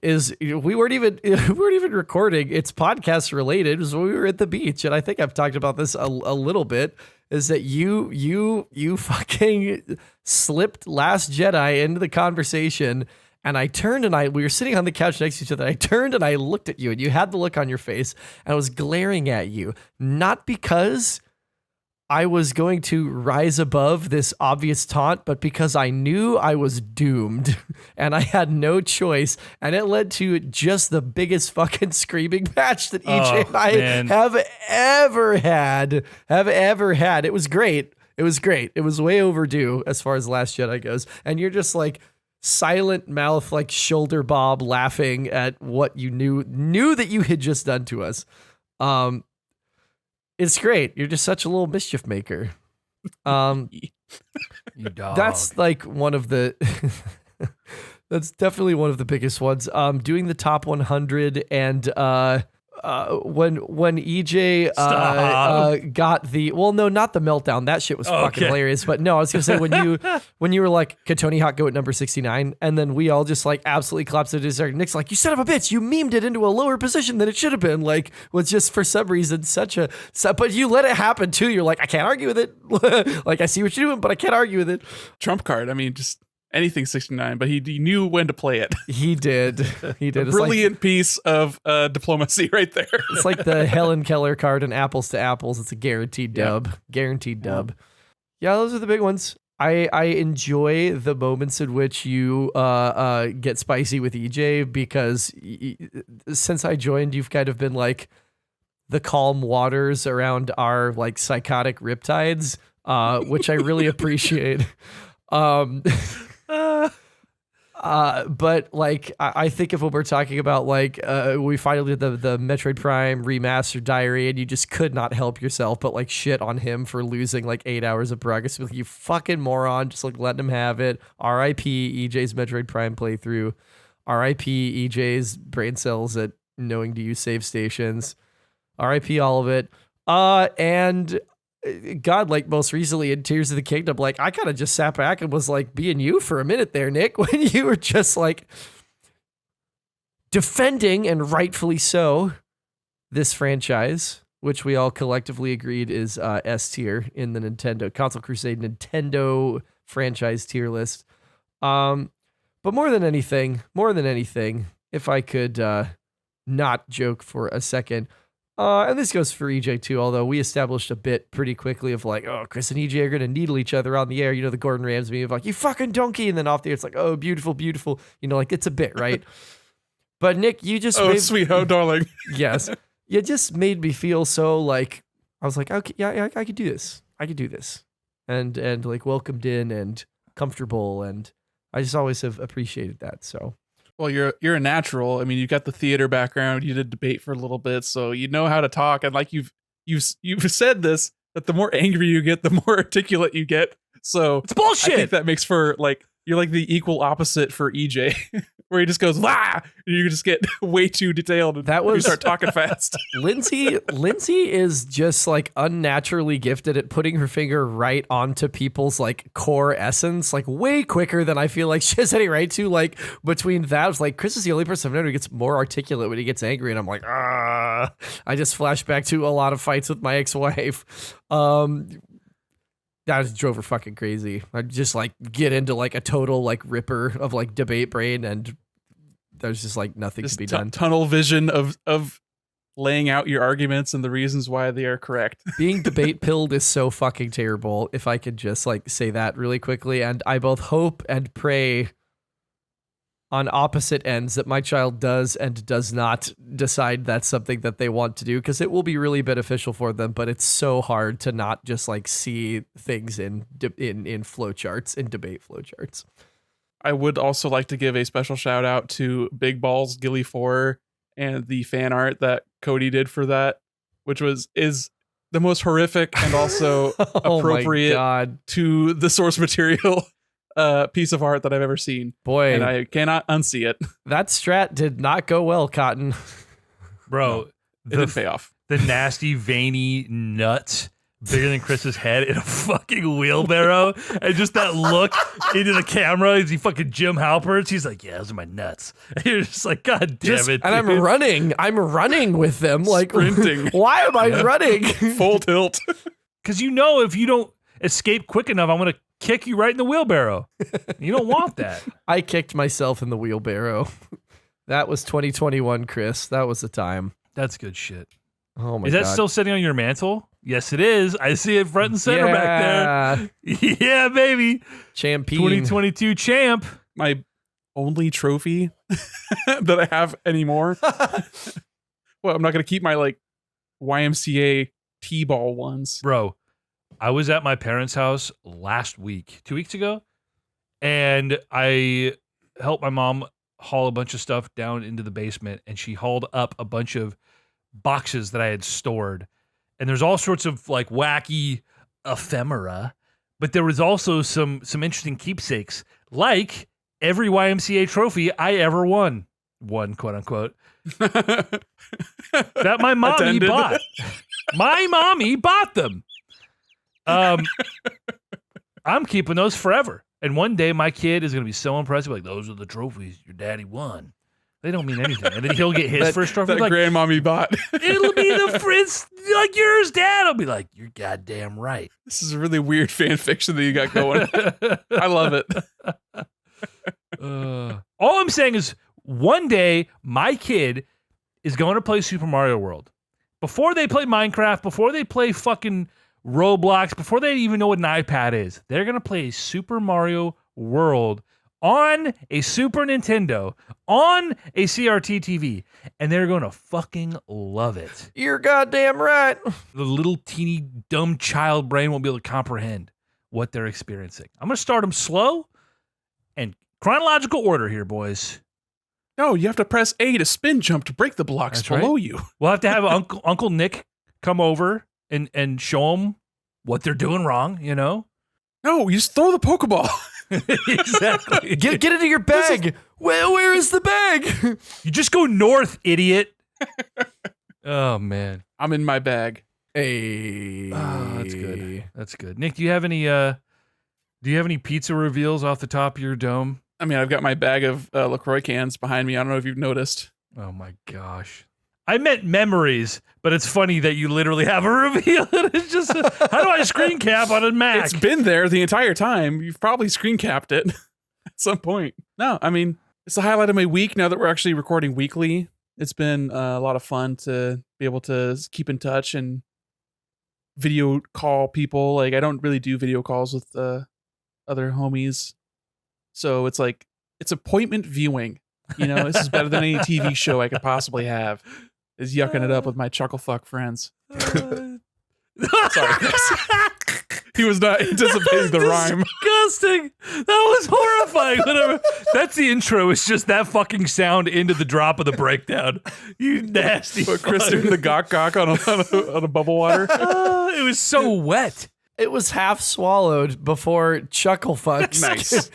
is we weren't even recording. It's podcast related. It was when we were at the beach. And I think I've talked about this a little bit, is that you fucking slipped Last Jedi into the conversation. And I turned and we were sitting on the couch next to each other. I turned and I looked at you, and you had the look on your face, and I was glaring at you, not because I was going to rise above this obvious taunt, but because I knew I was doomed and I had no choice. And it led to just the biggest fucking screaming match that EJ and I have ever had. It was great. It was way overdue as far as Last Jedi goes. And you're just like, silent mouth, shoulder bob, laughing at what you knew that you had just done to us. It's great. You're just such a little mischief maker. You dog. That's one of the that's definitely one of the biggest ones. Doing the top 100 and when EJ got the not the meltdown, that shit was fucking hilarious. But no, I was gonna say when you were like, could Tony Hawk go at number 69, and then we all just absolutely collapsed at his. Nick's like, you son of a bitch, you memed it into a lower position than it should have been. Was just for some reason but you let it happen too. You're like, I can't argue with it. I see what you're doing, but I can't argue with it. Trump card. I mean, just anything 69, but he knew when to play it. He did. A brilliant piece of diplomacy right there. It's like the Helen Keller card and apples to apples. It's a guaranteed dub. Guaranteed dub. Yeah, those are the big ones. I enjoy the moments in which you get spicy with EJ, because since I joined, you've kind of been the calm waters around our psychotic riptides, which I really appreciate. But I think if we're talking about we finally did the Metroid Prime remastered diary, and you just could not help yourself but shit on him for losing 8 hours of progress. You fucking moron, just letting him have it. R.I.P. EJ's Metroid Prime playthrough. R.I.P. EJ's brain cells at knowing to use save stations. R.I.P. all of it. And God, most recently in Tears of the Kingdom, I kind of just sat back and was being you for a minute there, Nick, when you were just defending, and rightfully so, this franchise, which we all collectively agreed is S tier in the Nintendo Console Crusade Nintendo franchise tier list. But more than anything, if I could not joke for a second, and this goes for EJ too, although we established a bit pretty quickly of Chris and EJ are going to needle each other on the air. The Gordon Ramsay of you fucking donkey. And then off the air, it's oh, beautiful, beautiful. It's a bit, right? But Nick, you just sweet ho, darling. Yes. You just made me feel so I was okay, yeah, I could do this. And welcomed in and comfortable. And I just always have appreciated that. So. Well, you're a natural. I mean, you've got the theater background. You did debate for a little bit, so you know how to talk. And you've said this, that the more angry you get, the more articulate you get. So It's bullshit. I think that makes for like you're like the equal opposite for EJ, where he just goes "Wah!" and you just get way too detailed. And you start talking fast. Lindsay is just like unnaturally gifted at putting her finger right onto people's like core essence, like way quicker than I feel like she has any right to. Like between that, it's like Chris is the only person I've known who gets more articulate when he gets angry, and I'm like, ah. I just flash back to a lot of fights with my ex-wife. That just drove her fucking crazy. I'd just like get into like a total like ripper of like debate brain, and there's just like nothing to be done. Tunnel vision of laying out your arguments and the reasons why they are correct. Being debate pilled is so fucking terrible. If I could just like say that really quickly, and I both hope and pray on opposite ends that my child does and does not decide that's something that they want to do, because it will be really beneficial for them. But it's so hard to not just like see things in flowcharts, in debate flowcharts. I would also like to give a special shout out to Big Balls Gilly 4 and the fan art that Cody did for that, which is the most horrific and also appropriate to the source material piece of art that I've ever seen. Boy, and I cannot unsee it. That strat did not go well, Cotton. Bro, it didn't pay off. The nasty, veiny nuts bigger than Chris's head in a fucking wheelbarrow, and just that look into the camera as he fucking Jim Halperts. He's like, yeah, those are my nuts. And you're just like, God damn it. And dude. I'm running with them. Like, sprinting. Why am I running? Full tilt. Because you know if you don't escape quick enough, I'm going to kick you right in the wheelbarrow. You don't want that. I kicked myself in the wheelbarrow. That was 2021, Chris. That was the time. That's good shit. Oh my God. Is that still sitting on your mantle? Yes, it is. I see it front and center back there. Yeah, baby. Champion. 2022 champ. My only trophy that I have anymore. Well, I'm not going to keep my like YMCA T-ball ones. Bro, I was at my parents' house last week, 2 weeks ago, and I helped my mom haul a bunch of stuff down into the basement, and she hauled up a bunch of boxes that I had stored. And there's all sorts of like wacky ephemera, but there was also some interesting keepsakes, like every YMCA trophy I ever won, quote unquote, that my mommy bought. My mommy bought them. I'm keeping those forever. And one day my kid is going to be so impressed, like, those are the trophies your daddy won. They don't mean anything. And then he'll get his first trophy. That like, grandmommy bought. It'll be the Fritz, like yours, Dad. I'll be like, you're goddamn right. This is a really weird fan fiction that you got going. I love it. All I'm saying is one day my kid is going to play Super Mario World. Before they play Minecraft, before they play fucking Roblox, before they even know what an iPad is, they're going to play Super Mario World on a Super Nintendo, on a CRT TV, and they're going to fucking love it. You're goddamn right. The little teeny dumb child brain won't be able to comprehend what they're experiencing. I'm going to start them slow and chronological order here, boys. No, you have to press A to spin jump to break the blocks below you. We'll have to have Uncle Nick come over and show them what they're doing wrong, you know? No, you just throw the Pokeball. Exactly. Get into your bag. Where is the bag? You just go north, idiot. Oh man, I'm in my bag. Hey, that's good. That's good. Nick, do you have any pizza reveals off the top of your dome? I mean, I've got my bag of LaCroix cans behind me. I don't know if you've noticed. Oh my gosh. I meant memories, but it's funny that you literally have a reveal. It's just, how do I screen cap on a Mac? It's been there the entire time. You've probably screen capped it at some point. No, I mean, it's the highlight of my week now that we're actually recording weekly. It's been a lot of fun to be able to keep in touch and video call people. Like, I don't really do video calls with other homies. So it's like, it's appointment viewing. You know, this is better than any TV show I could possibly have. Is yucking it up with my chuckle fuck friends. Sorry, Chris. He was not anticipating the rhyme. Disgusting. That was horrifying. Whatever. That's the intro. It's just that fucking sound into the drop of the breakdown. You nasty. But Chris fuck. doing the gawk on a bubble water. It was so wet. It was half swallowed before chuckle fucks. Nice.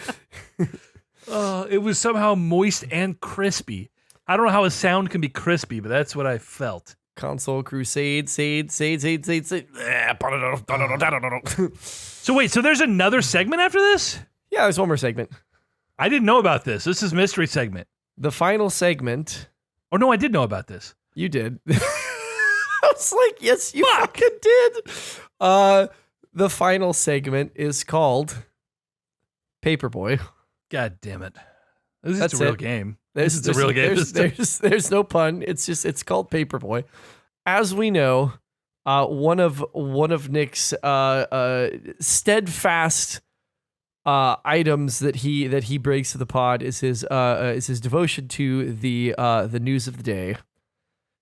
It was somehow moist and crispy. I don't know how a sound can be crispy, but that's what I felt. Console Crusade, Sade. So wait, so there's another segment after this? Yeah, there's one more segment. I didn't know about this. This is mystery segment. The final segment. Oh no, I did know about this. You did. I was like, yes, you fucking did. The final segment is called Paperboy. God damn it. This That's is a real it. game. This is a real game. There's no pun. It's called Paperboy. As we know, one of Nick's steadfast items that he brings to the pod is his devotion to the news of the day,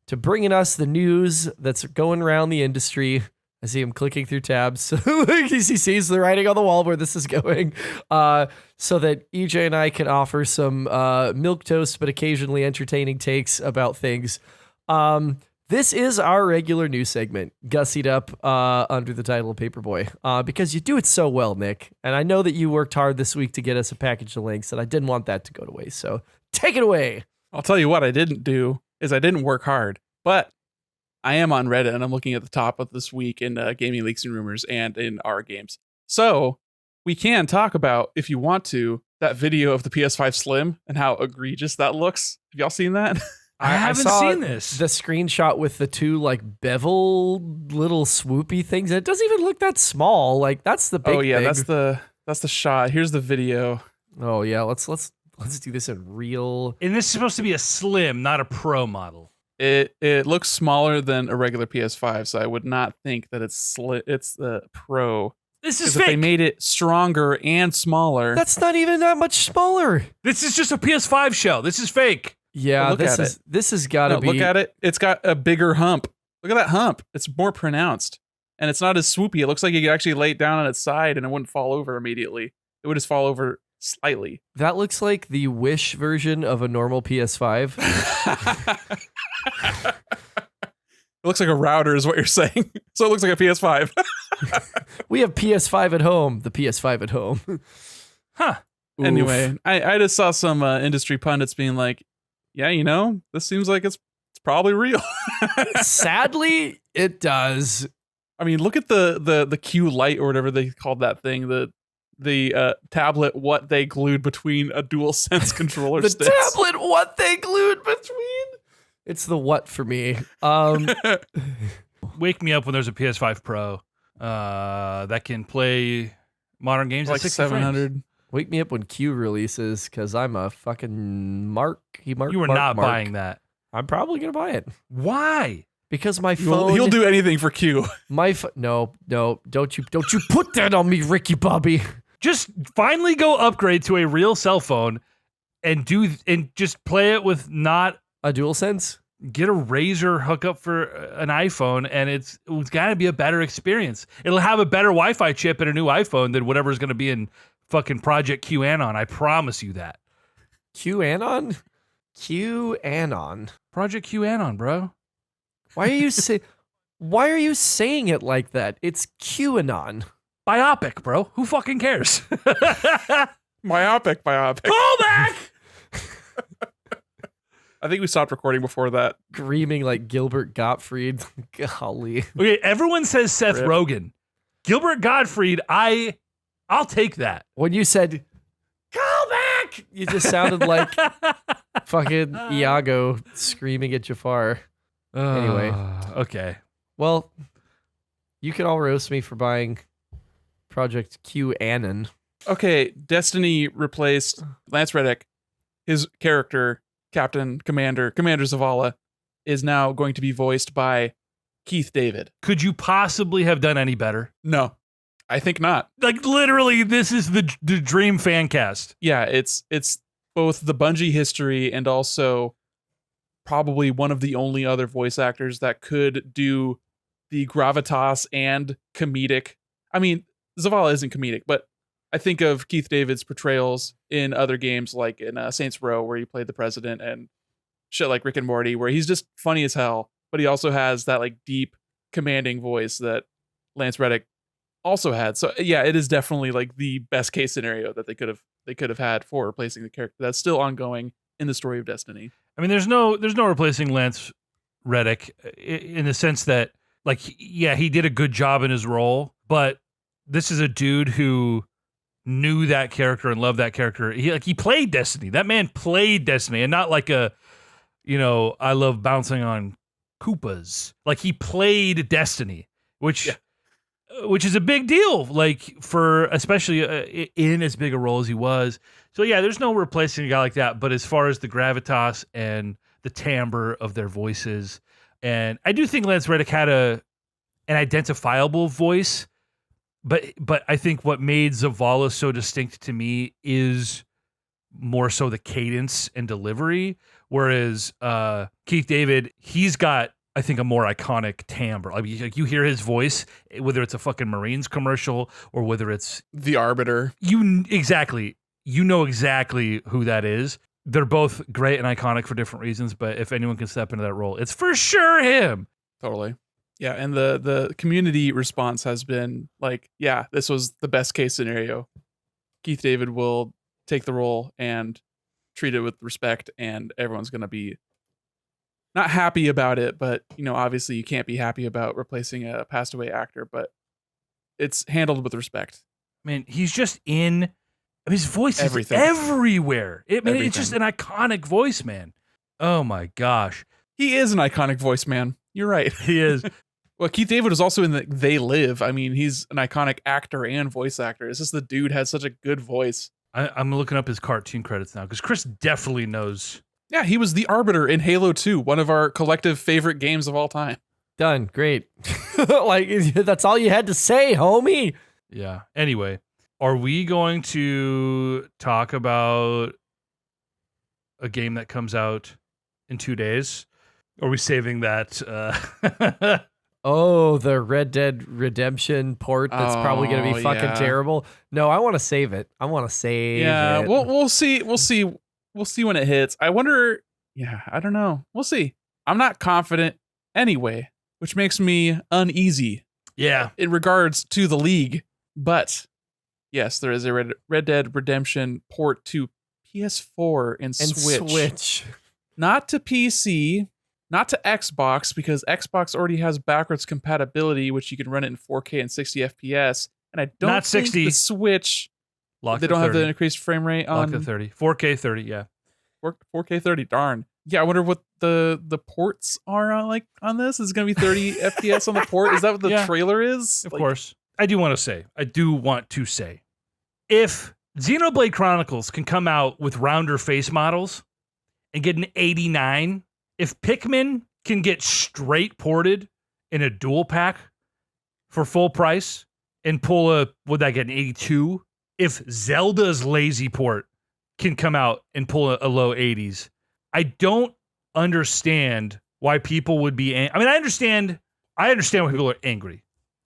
to bringing us the news that's going around the industry. I see him clicking through tabs. He sees the writing on the wall where this is going, so that EJ and I can offer some milquetoast but occasionally entertaining takes about things. This is our regular news segment, gussied up under the title of Paperboy, because you do it so well, Nick. And I know that you worked hard this week to get us a package of links, and I didn't want that to go to waste. So take it away. I'll tell you what I didn't do is I didn't work hard, but I am on Reddit and I'm looking at the top of this week in Gaming Leaks and Rumors and in our games. So we can talk about, if you want to, that video of the PS5 Slim and how egregious that looks. Have y'all seen that? I haven't saw seen this. The screenshot with the two like bevel little swoopy things. And it doesn't even look that small. Like that's the big thing. That's the shot. Here's the video. Oh yeah, let's do this in real. And this is supposed to be a slim, not a pro model. It looks smaller than a regular PS5, so I would not think that it's the Pro. This is Because fake. if they made it stronger and smaller, That's not even that much smaller. This is just a PS5 shell. This is fake. Yeah, Look at this has got to no, be. look at it. It's got a bigger hump. Look at that hump. It's more pronounced, and it's not as swoopy. It looks like you could actually lay it down on its side, and it wouldn't fall over immediately. It would just fall over slightly. That looks like the Wish version of a normal PS5. It looks like a router is what you're saying. So it looks like a PS5. We have PS5 at home. The PS5 at home. Huh. Anyway, I just saw some industry pundits being like, yeah, this seems like it's probably real. Sadly, it does. I mean, look at the Q Lite or whatever they called that thing, the tablet, what they glued between a DualSense controller The sticks. tablet, what they glued between. It's the what for me. Wake me up when there's a PS5 Pro that can play modern games Like at 60 700. frames. Wake me up when Q releases, because I'm a fucking Mark. You were not buying that. I'm probably gonna buy it Why? because my phone. He'll do anything for Q. No, don't you put that on me, Ricky Bobby. Just finally go upgrade to a real cell phone and just play it with not A DualSense. get a Razer hookup for an iPhone, and it's got to be a better experience. It'll have a better Wi-Fi chip in a new iPhone than whatever's going to be in fucking Project QAnon. I promise you that. QAnon. QAnon. Project QAnon, bro. Why are you saying it like that? It's QAnon. Biopic, bro. Who fucking cares? Myopic. Call back. I think we stopped recording before that. Screaming like Gilbert Gottfried. Golly. Okay, everyone says Seth Rip. Rogen. Gilbert Gottfried, I'll take that. When you said, call back, you just sounded like fucking Iago screaming at Jafar. Anyway. Okay. Well, you can all roast me for buying Project QAnon. Okay, Destiny replaced Lance Reddick. His character, Commander Zavala, is now going to be voiced by Keith David. Could you possibly have done any better? No, I think not. Like literally, this is the dream fan cast. Yeah, it's both the Bungie history and also probably one of the only other voice actors that could do the gravitas and comedic. I mean, Zavala isn't comedic, but I think of Keith David's portrayals in other games, like in Saints Row, where he played the president, and shit like Rick and Morty, where he's just funny as hell, but he also has that like deep, commanding voice that Lance Reddick also had. So yeah, it is definitely like the best case scenario that they could have had for replacing the character that's still ongoing in the story of Destiny. I mean, there's no replacing Lance Reddick in the sense that, like, yeah, he did a good job in his role, but this is a dude who knew that character and loved that character. He played Destiny. That man played Destiny, and not like a, I love bouncing on Koopas. Like, he played Destiny, which is a big deal, like, for especially in as big a role as he was. So yeah, there's no replacing a guy like that. But as far as the gravitas and the timbre of their voices, and I do think Lance Reddick had an identifiable voice, but I think what made Zavala so distinct to me is more so the cadence and delivery, whereas Keith David, he's got, I think, a more iconic timbre. Like you hear his voice, whether it's a fucking Marines commercial or whether it's The Arbiter. Exactly. You know exactly who that is. They're both great and iconic for different reasons, but if anyone can step into that role, it's for sure him. Totally. Yeah, and the community response has been like, yeah, this was the best case scenario. Keith David will take the role and treat it with respect, and everyone's going to be not happy about it, but obviously you can't be happy about replacing a passed away actor, but it's handled with respect. Man, he's just in. His voice Everything. Is everywhere. Everything. It's just an iconic voice, man. Oh my gosh, He is an iconic voice, man. You're right. he is. Well, Keith David was also in They Live. I mean, he's an iconic actor and voice actor. It's just the dude has such a good voice. I'm looking up his cartoon credits now because Chris definitely knows. Yeah, he was the Arbiter in Halo 2, one of our collective favorite games of all time. Done. Great. Like, that's all you had to say, homie. Yeah. Anyway, are we going to talk about a game that comes out in 2 days? Or are we saving that? Oh, the Red Dead Redemption port that's probably going to be fucking yeah. terrible. No, I want to save it. I want to save Yeah, it. we'll see. We'll see when it hits. I wonder. Yeah, I don't know. We'll see. I'm not confident anyway, which makes me uneasy. Yeah. In regards to the league, but yes, there is a Red Dead Redemption port to PS4 and Switch. Not to PC, not to Xbox, because Xbox already has backwards compatibility, which you can run it in 4K and 60 FPS. And I don't Not think 60. the Switch, Lock they to don't have 30. the increased frame rate Lock on to 30. 4K 30, yeah. 4K 30. Darn. Yeah, I wonder what the ports are on this. Is it going to be 30 FPS on the port? Is that what the Yeah. trailer is? Of course. I do want to say, if Xenoblade Chronicles can come out with rounder face models and get an 89, if Pikmin can get straight ported in a dual pack for full price and pull would that get an 82? If Zelda's lazy port can come out and pull a low 80s, I don't understand why people would be. I mean, I understand why people are angry,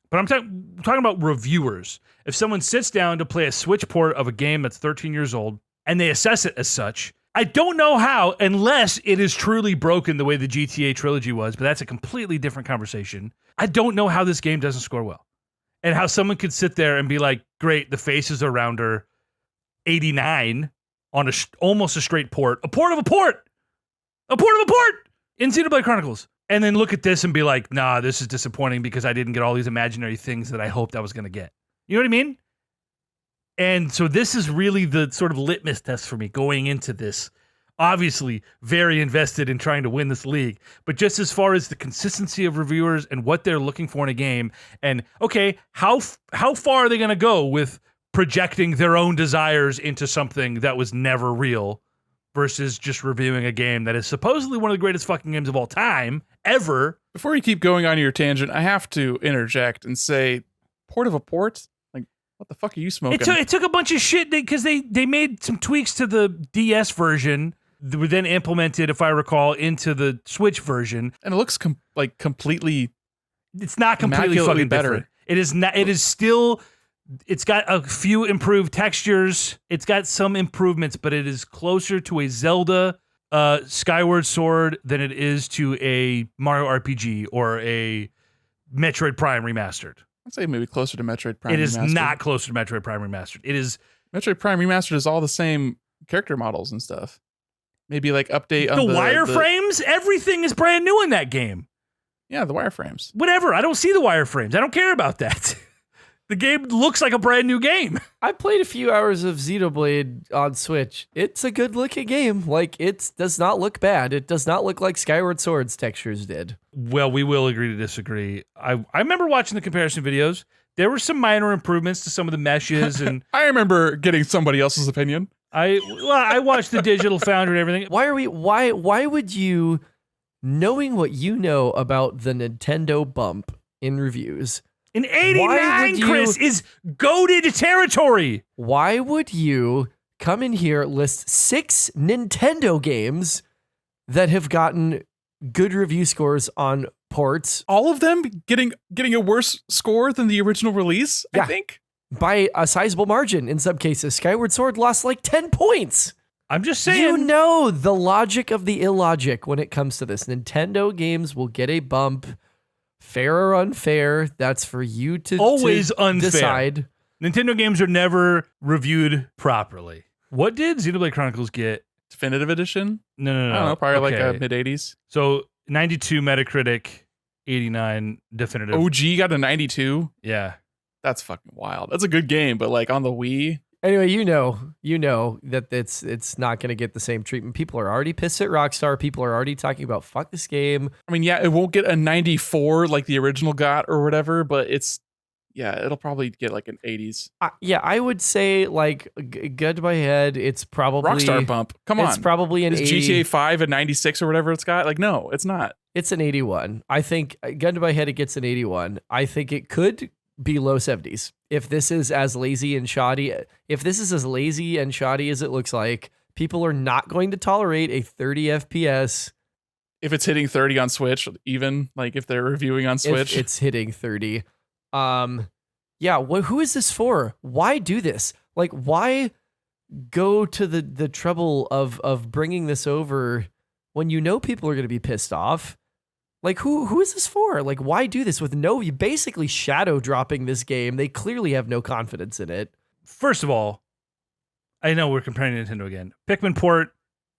but I'm talking about reviewers. If someone sits down to play a Switch port of a game that's 13 years old and they assess it as such, I don't know how, unless it is truly broken the way the GTA trilogy was, but that's a completely different conversation. I don't know how this game doesn't score well, and how someone could sit there and be like, great, the faces are rounder, 89 on almost a straight port, a port of a port in Xenoblade Chronicles, and then look at this and be like, nah, this is disappointing because I didn't get all these imaginary things that I hoped I was going to get. You know what I mean? And so this is really the sort of litmus test for me going into this. Obviously, very invested in trying to win this league, but just as far as the consistency of reviewers and what they're looking for in a game, and okay, how far are they going to go with projecting their own desires into something that was never real versus just reviewing a game that is supposedly one of the greatest fucking games of all time ever. Before you keep going on your tangent, I have to interject and say, port of a port? Like, what the fuck are you smoking? It took a bunch of shit because they made some tweaks to the DS version that were then implemented, if I recall, into the Switch version. And it looks completely It's not completely Immaculately fucking better. different. It is not. It is still. It's got a few improved textures. It's got some improvements, but it is closer to a Zelda Skyward Sword than it is to a Mario RPG or a Metroid Prime Remastered. I'd say maybe closer to Metroid Prime. It is Remastered. not closer to Metroid Prime Remastered. It is Metroid Prime Remastered is all the same character models and stuff. Maybe like update on the wireframes. Everything is brand new in that game. Yeah, the wireframes. Whatever. I don't see the wireframes. I don't care about that. The game looks like a brand new game. I played a few hours of Xenoblade on Switch. It's a good looking game. Like, it does not look bad. It does not look like Skyward Sword's textures did. Well, we will agree to disagree. I remember watching the comparison videos. There were some minor improvements to some of the meshes, and I remember getting somebody else's opinion. I watched the Digital Foundry and everything. Why would you, knowing what you know about the Nintendo bump in reviews, In 89, Chris, is goated territory. Why would you come in here, list 6 Nintendo games that have gotten good review scores on ports? All of them getting a worse score than the original release, Yeah. I think. By a sizable margin in some cases. Skyward Sword lost like 10 points. I'm just saying. You know the logic of the illogic when it comes to this. Nintendo games will get a bump. Fair or unfair, that's for you to Always unfair. decide. Nintendo games are never reviewed properly. What did Xenoblade Chronicles get? Definitive edition? No. I don't know, probably like Okay. a mid-80s. So 92 Metacritic, 89 definitive. OG got a 92. Yeah. That's fucking wild. That's a good game, but like on the Wii, Anyway, you know that it's not going to get the same treatment. People are already pissed at Rockstar. People are already talking about fuck this game. I mean, yeah, it won't get a 94 like the original got or whatever, but it'll probably get like an 80s. I would say like gun to my head, it's probably Rockstar bump. Come on. It's probably an Is 80. GTA 5 a 96 or whatever it's got? Like, no, it's not. It's an 81. I think gun to my head, it gets an 81. I think it could be low 70s. If this is as lazy and shoddy as it looks like, people are not going to tolerate a 30 FPS. If it's hitting 30 on Switch, even like if they're reviewing on Switch, If it's hitting 30. Who is this for? Why do this? Like, why go to the trouble of bringing this over when you know people are going to be pissed off? Like, who is this for? Like, why do this with you basically shadow dropping this game? They clearly have no confidence in it. First of all, I know we're comparing Nintendo again. Pikmin port,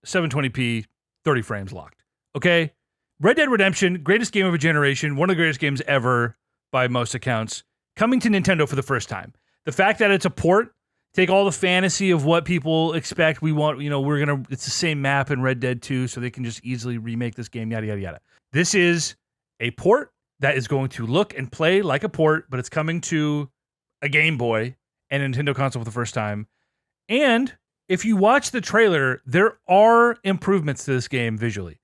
720p, 30 frames locked. Okay? Red Dead Redemption, greatest game of a generation, one of the greatest games ever by most accounts, coming to Nintendo for the first time. The fact that it's a port, take all the fantasy of what people expect, it's the same map in Red Dead 2, so they can just easily remake this game, yada, yada, yada. This is a port that is going to look and play like a port, but it's coming to a Game Boy and a Nintendo console for the first time. And if you watch the trailer, there are improvements to this game visually.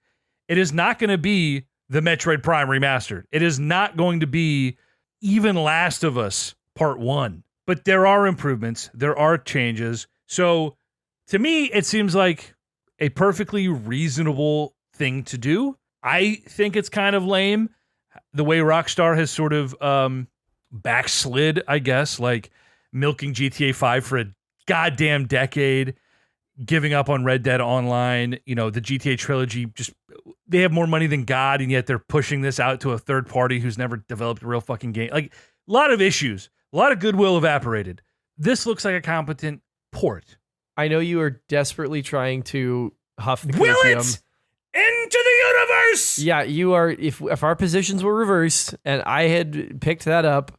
It is not going to be the Metroid Prime Remastered. It is not going to be even Last of Us Part 1. But there are improvements. There are changes. So to me, it seems like a perfectly reasonable thing to do. I think it's kind of lame the way Rockstar has sort of backslid, I guess, like milking GTA 5 for a goddamn decade, giving up on Red Dead Online, the GTA trilogy, they have more money than God, and yet they're pushing this out to a third party who's never developed a real fucking game. Like, a lot of issues, a lot of goodwill evaporated. This looks like a competent port. I know you are desperately trying to huff the Will curriculum. it into the universe? Yeah, you are. If our positions were reversed and I had picked that up,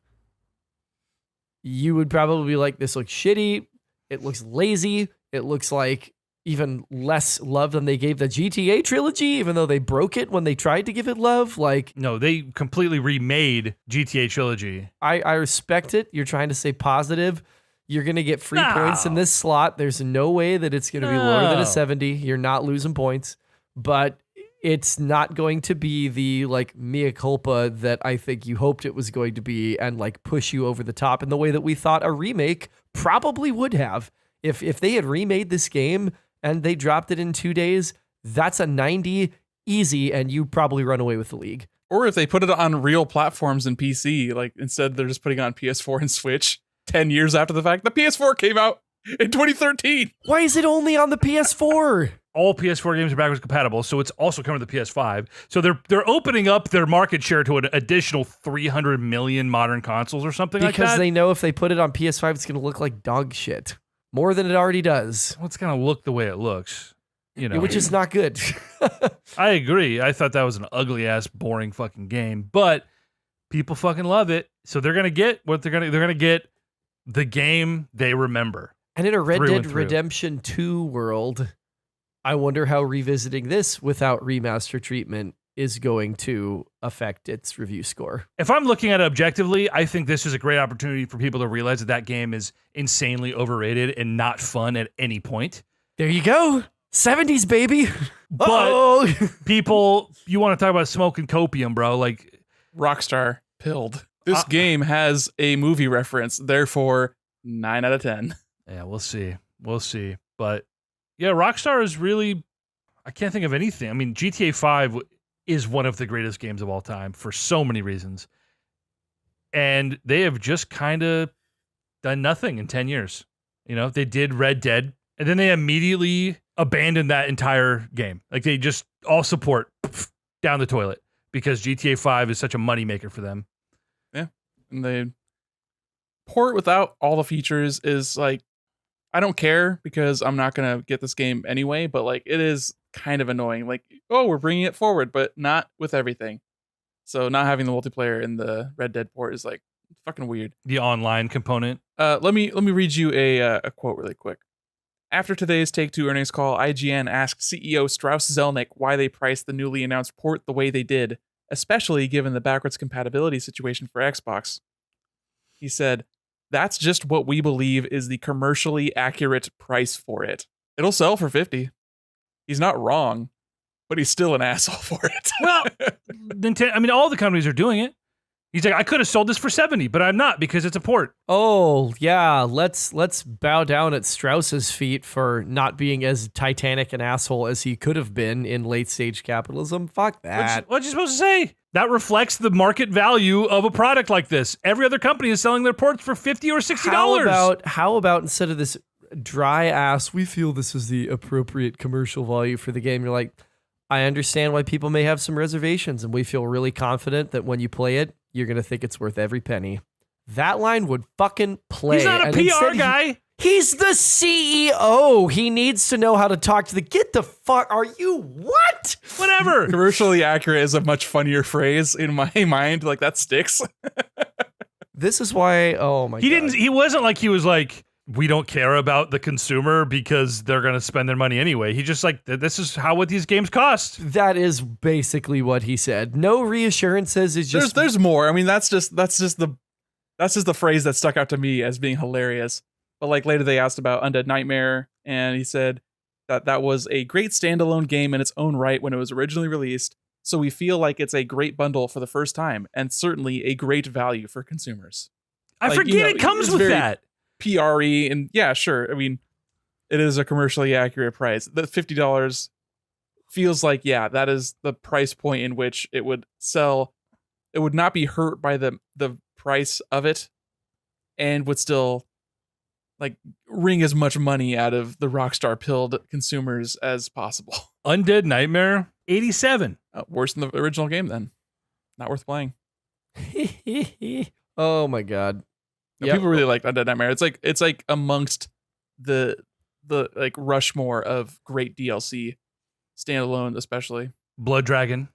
you would probably be like, this looks shitty. It looks lazy. It looks like even less love than they gave the GTA trilogy, even though they broke it when they tried to give it love. Like, No, they completely remade GTA trilogy. I respect it. You're trying to stay positive. You're going to get free No. points in this slot. There's no way that it's going to be lower than No. a 70. You're not losing points, but it's not going to be the like mea culpa that I think you hoped it was going to be and like push you over the top in the way that we thought a remake probably would have. If they had remade this game and they dropped it in 2 days, that's a 90 easy, and you probably run away with the league. Or if they put it on real platforms and PC, like instead they're just putting it on PS4 and Switch 10 years after the fact. The PS4 came out in 2013. Why is it only on the PS4? All PS4 games are backwards compatible, so it's also coming to the PS5. So they're opening up their market share to an additional 300 million modern consoles or something like that. Because they know if they put it on PS5, it's going to look like dog shit. More than it already does. Well, it's going to look the way it looks. You know, which is not good. I agree. I thought that was an ugly ass, boring fucking game, but people fucking love it. So they're gonna get what they're gonna get the game they remember. And in a Red Through Dead and through. Redemption 2 world, I wonder how revisiting this without remaster treatment is going to affect its review score. If I'm looking at it objectively, I think this is a great opportunity for people to realize that that game is insanely overrated and not fun at any point. There you go. 70s, baby. But Uh-oh. people, you want to talk about smoking copium, bro? Like Rockstar pilled. This game has a movie reference, therefore 9 out of 10. Yeah, we'll see. We'll see. But yeah, Rockstar is really, I can't think of anything. I mean, GTA 5 is one of the greatest games of all time for so many reasons. And they have just kind of done nothing in 10 years. You know, they did Red Dead, and then they immediately abandoned that entire game. Like they just all support down the toilet because GTA 5 is such a moneymaker for them. Yeah. And the port without all the features is like, I don't care because I'm not going to get this game anyway, but like it is kind of annoying. Like, oh, we're bringing it forward, but not with everything. So not having the multiplayer in the Red Dead port is like fucking weird. The online component. Let me read you a quote really quick. After today's Take-Two earnings call, IGN asked CEO Strauss Zelnick why they priced the newly announced port the way they did, especially given the backwards compatibility situation for Xbox. He said, "That's just what we believe is the commercially accurate price for it. It'll sell for $50. He's not wrong, but he's still an asshole for it." Well, Nintendo, I mean, all the companies are doing it. He's like, I could have sold this for $70, but I'm not because it's a port. Oh, yeah, let's bow down at Strauss's feet for not being as titanic an asshole as he could have been in late-stage capitalism. Fuck that. What you supposed to say? That reflects the market value of a product like this. Every other company is selling their ports for $50 or $60. How about instead of this dry ass, we feel this is the appropriate commercial value for the game, you're like, I understand why people may have some reservations, and we feel really confident that when you play it, you're going to think it's worth every penny. That line would fucking play. He's not a And PR instead guy. He's the CEO. He needs to know how to talk to the... Get the fuck... Are you... What? Whatever. Commercially accurate is a much funnier phrase in my mind. Like, that sticks. This is why... Oh, my God. He wasn't like, he was like, we don't care about the consumer because they're going to spend their money anyway. He just like, this is what these games cost. That is basically what he said. No reassurances. It's just... There's more. I mean, that's just the phrase that stuck out to me as being hilarious. But like later they asked about Undead Nightmare, and he said that was a great standalone game in its own right when it was originally released. So we feel like it's a great bundle for the first time, and certainly a great value for consumers. I Like, forget you know, it comes it's with very that. PRE, and yeah, sure. I mean, it is a commercially accurate price. The $50 feels like, yeah, that is the price point in which it would sell. It would not be hurt by the price of it, and would still like wring as much money out of the Rockstar pilled consumers as possible. Undead Nightmare, 87. Worse than the original game, then. Not worth playing. Oh, my God. No, Yep. people really like Undead Nightmare. It's like amongst the like Rushmore of great DLC, standalone especially. Blood Dragon,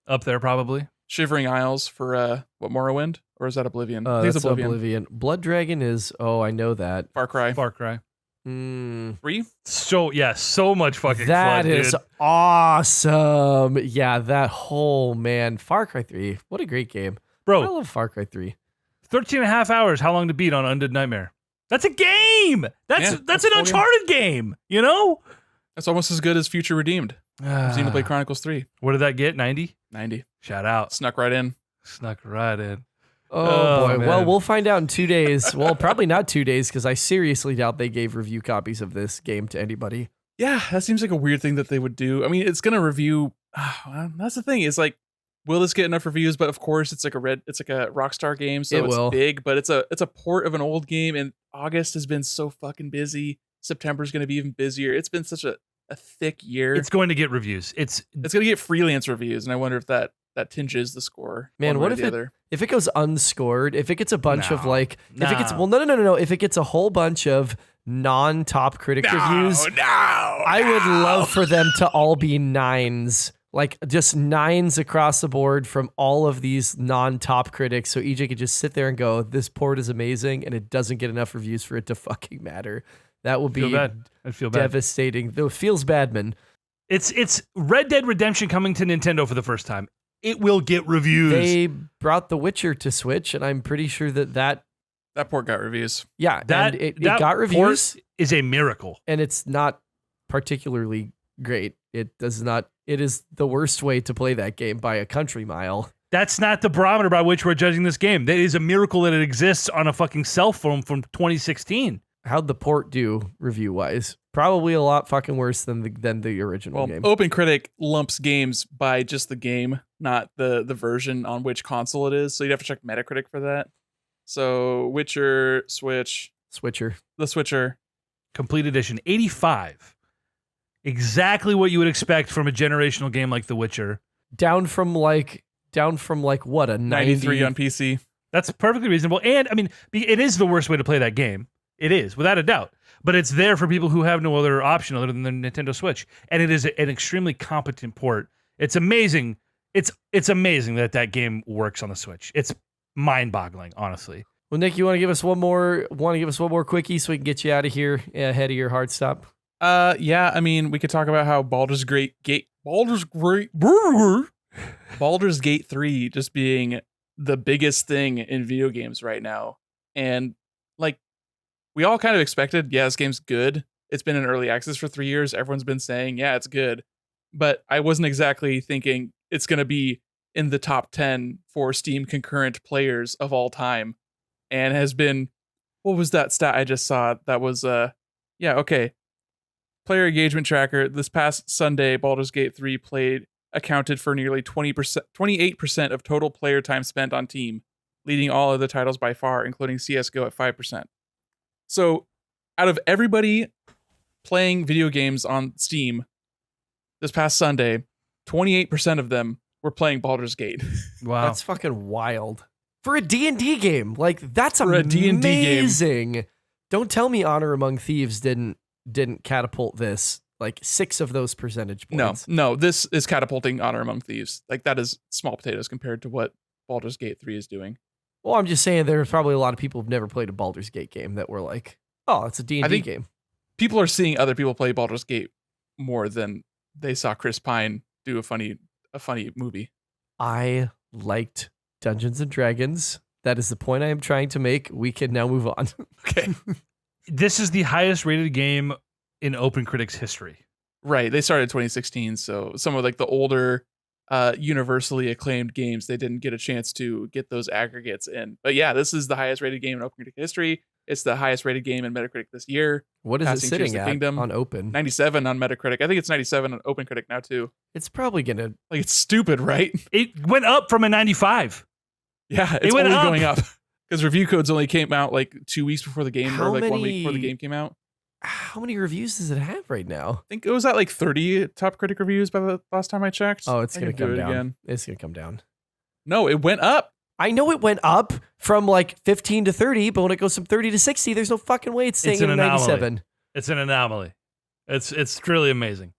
up there probably. Shivering Isles for Morrowind, or is that Oblivion? I think it's That's Oblivion. Oblivion. Blood Dragon is... Oh, I know that. Far Cry Far Cry. 3. So much fucking That fun, is dude. awesome. Yeah, that whole... Man, Far Cry 3. What a great game. I Bro, love Far Cry 3. 13 and a half hours. How long to beat on Undead Nightmare? That's a game. That's an that's 40. Uncharted game, you know? That's almost as good as Future Redeemed. Xenoblade Chronicles 3. What did that get? 90? 90. Shout out. Snuck right in. Snuck right in. Oh, boy. man. Well, we'll find out in 2 days. Well, probably not 2 days, because I seriously doubt they gave review copies of this game to anybody. Yeah, that seems like a weird thing that they would do. I mean, it's going to review... that's the thing. It's like, will this get enough reviews? But of course, it's like a Rockstar game, so It it's will. big. But it's a port of an old game, and August has been so fucking busy. September's going to be even busier. It's been such a thick year. It's going to get reviews. It's going to get freelance reviews, and I wonder if that tinges the score. Man, one way what or the other. if it goes unscored? If it gets a bunch of No. like, if it gets No. no. If it gets a whole bunch of non-top critic reviews, I would love for them to all be 9s. Like just 9s across the board from all of these non-top critics. So EJ could just sit there and go, this port is amazing and it doesn't get enough reviews for it to fucking matter. That would be I'd feel bad. devastating. Though it feels bad, man. It's Red Dead Redemption coming to Nintendo for the first time. It will get reviews. They brought The Witcher to Switch, and I'm pretty sure that port got reviews. yeah, that and it that got reviews, port is a miracle. and it's not particularly great. It does not. It is the worst way to play that game by a country mile. That's not the barometer by which we're judging this game. That is a miracle that it exists on a fucking cell phone from 2016. How'd the port do review wise? Probably a lot fucking worse than the original Well, game. OpenCritic lumps games by just the game, not the version on which console it is. So you'd have to check Metacritic for that. So Witcher, Switch, Switcher. the Switcher. Complete edition, 85. Exactly what you would expect from a generational game like The Witcher. Down from like what, a 93 on PC. That's perfectly reasonable. And I mean, it is the worst way to play that game. It is, without a doubt. But it's there for people who have no other option other than the Nintendo Switch. And it is an extremely competent port. It's amazing. It's amazing that game works on the Switch. It's mind-boggling, honestly. Well, Nick, you want to give us one more quickie so we can get you out of here ahead of your hard stop? Yeah, I mean, we could talk about how Baldur's Gate 3 just being the biggest thing in video games right now. And like, we all kind of expected, yeah, this game's good. It's been in early access for 3 years. Everyone's been saying, yeah, it's good. But I wasn't exactly thinking it's going to be in the top 10 for Steam concurrent players of all time. And has been, what was that stat I just saw? That was, player engagement tracker. This past Sunday, Baldur's Gate 3 accounted for nearly 28% of total player time spent on Steam, leading all other titles by far, including CSGO at 5%. So, out of everybody playing video games on Steam this past Sunday, 28% of them were playing Baldur's Gate. Wow. That's fucking wild. For a D&D game. Like, that's For a D&D game. amazing. Don't tell me Honor Among Thieves didn't catapult this. Like 6 of those percentage points. No, this is catapulting Honor Among Thieves. Like, that is small potatoes compared to what Baldur's Gate 3 is doing. Well, I'm just saying there's probably a lot of people who've never played a Baldur's Gate game that were like, oh, it's a D&D think- game. People are seeing other people play Baldur's Gate more than they saw Chris Pine do a funny movie. I liked Dungeons and Dragons. That is the point I am trying to make. We can now move on. Okay. This is the highest rated game in OpenCritic's history. Right. They started in 2016, so some of like the older universally acclaimed games, they didn't get a chance to get those aggregates in. But yeah, this is the highest rated game in OpenCritic history. It's the highest rated game in Metacritic this year. What is it Passing Tears of sitting the at Kingdom. on Open? 97 on Metacritic. I think it's 97 on OpenCritic now too. It's probably going to... Like, it's stupid, right? It went up from a 95. Yeah, it's went only up. going up. Because review codes only came out like 2 weeks before the game, How or like 1 week before the many- game came out. How many reviews does it have right now? I think it was at like 30 top critic reviews by the last time I checked. Oh, it's I going to can come do it down. again. It's going to come down. No, it went up. I know it went up from like 15 to 30, but when it goes from 30 to 60, there's no fucking way it's staying It's an at anomaly. 97. It's an anomaly. It's truly amazing.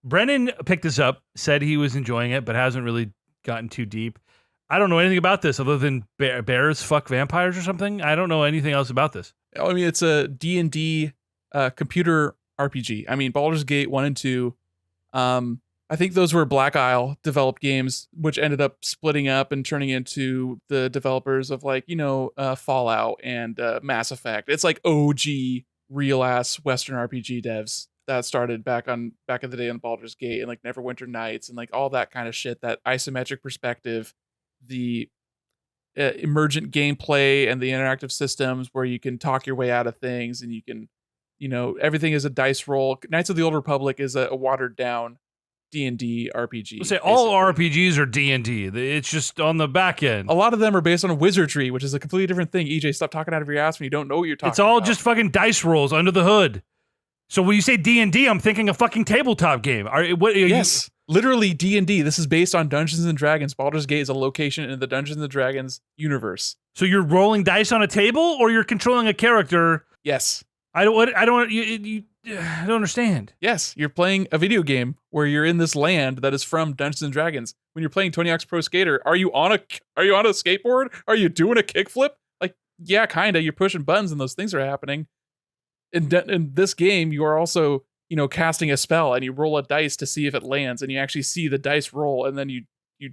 Brennan picked this up, said he was enjoying it, but hasn't really gotten too deep. I don't know anything about this other than bears fuck vampires or something. I don't know anything else about this. I mean, it's a D&D computer RPG. I mean, Baldur's Gate 1 and 2. I think those were Black Isle developed games, which ended up splitting up and turning into the developers of like, Fallout and Mass Effect. It's like OG real ass Western RPG devs that started back in the day on Baldur's Gate and like Neverwinter Nights and like all that kind of shit, that isometric perspective, the emergent gameplay and the interactive systems where you can talk your way out of things and you can, everything is a dice roll. Knights of the Old Republic is a watered down D&D RPG. Let's say all basically. RPGs are D&D. It's just on the back end. A lot of them are based on wizardry, which is a completely different thing. EJ, stop talking out of your ass when you don't know what you're talking about. It's all just fucking dice rolls under the hood. So when you say D&D, I'm thinking a fucking tabletop game. Yes. Literally D&D. This is based on Dungeons and Dragons. Baldur's Gate is a location in the Dungeons and Dragons universe. So you're rolling dice on a table, or you're controlling a character? Yes. I don't understand. Yes, you're playing a video game where you're in this land that is from Dungeons and Dragons. When you're playing Tony Hawk's Pro Skater, are you on a skateboard? Are you doing a kickflip? Like, yeah, kinda. You're pushing buttons and those things are happening. In this game, you are also, casting a spell and you roll a dice to see if it lands, and you actually see the dice roll, and then you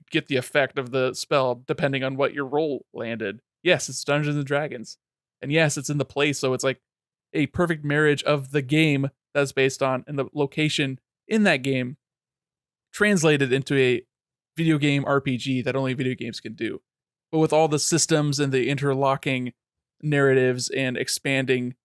get the effect of the spell depending on what your roll landed. Yes, it's Dungeons and Dragons, and yes, it's in the place, so it's like a perfect marriage of the game that's based on and the location in that game translated into a video game RPG that only video games can do. But with all the systems and the interlocking narratives and expanding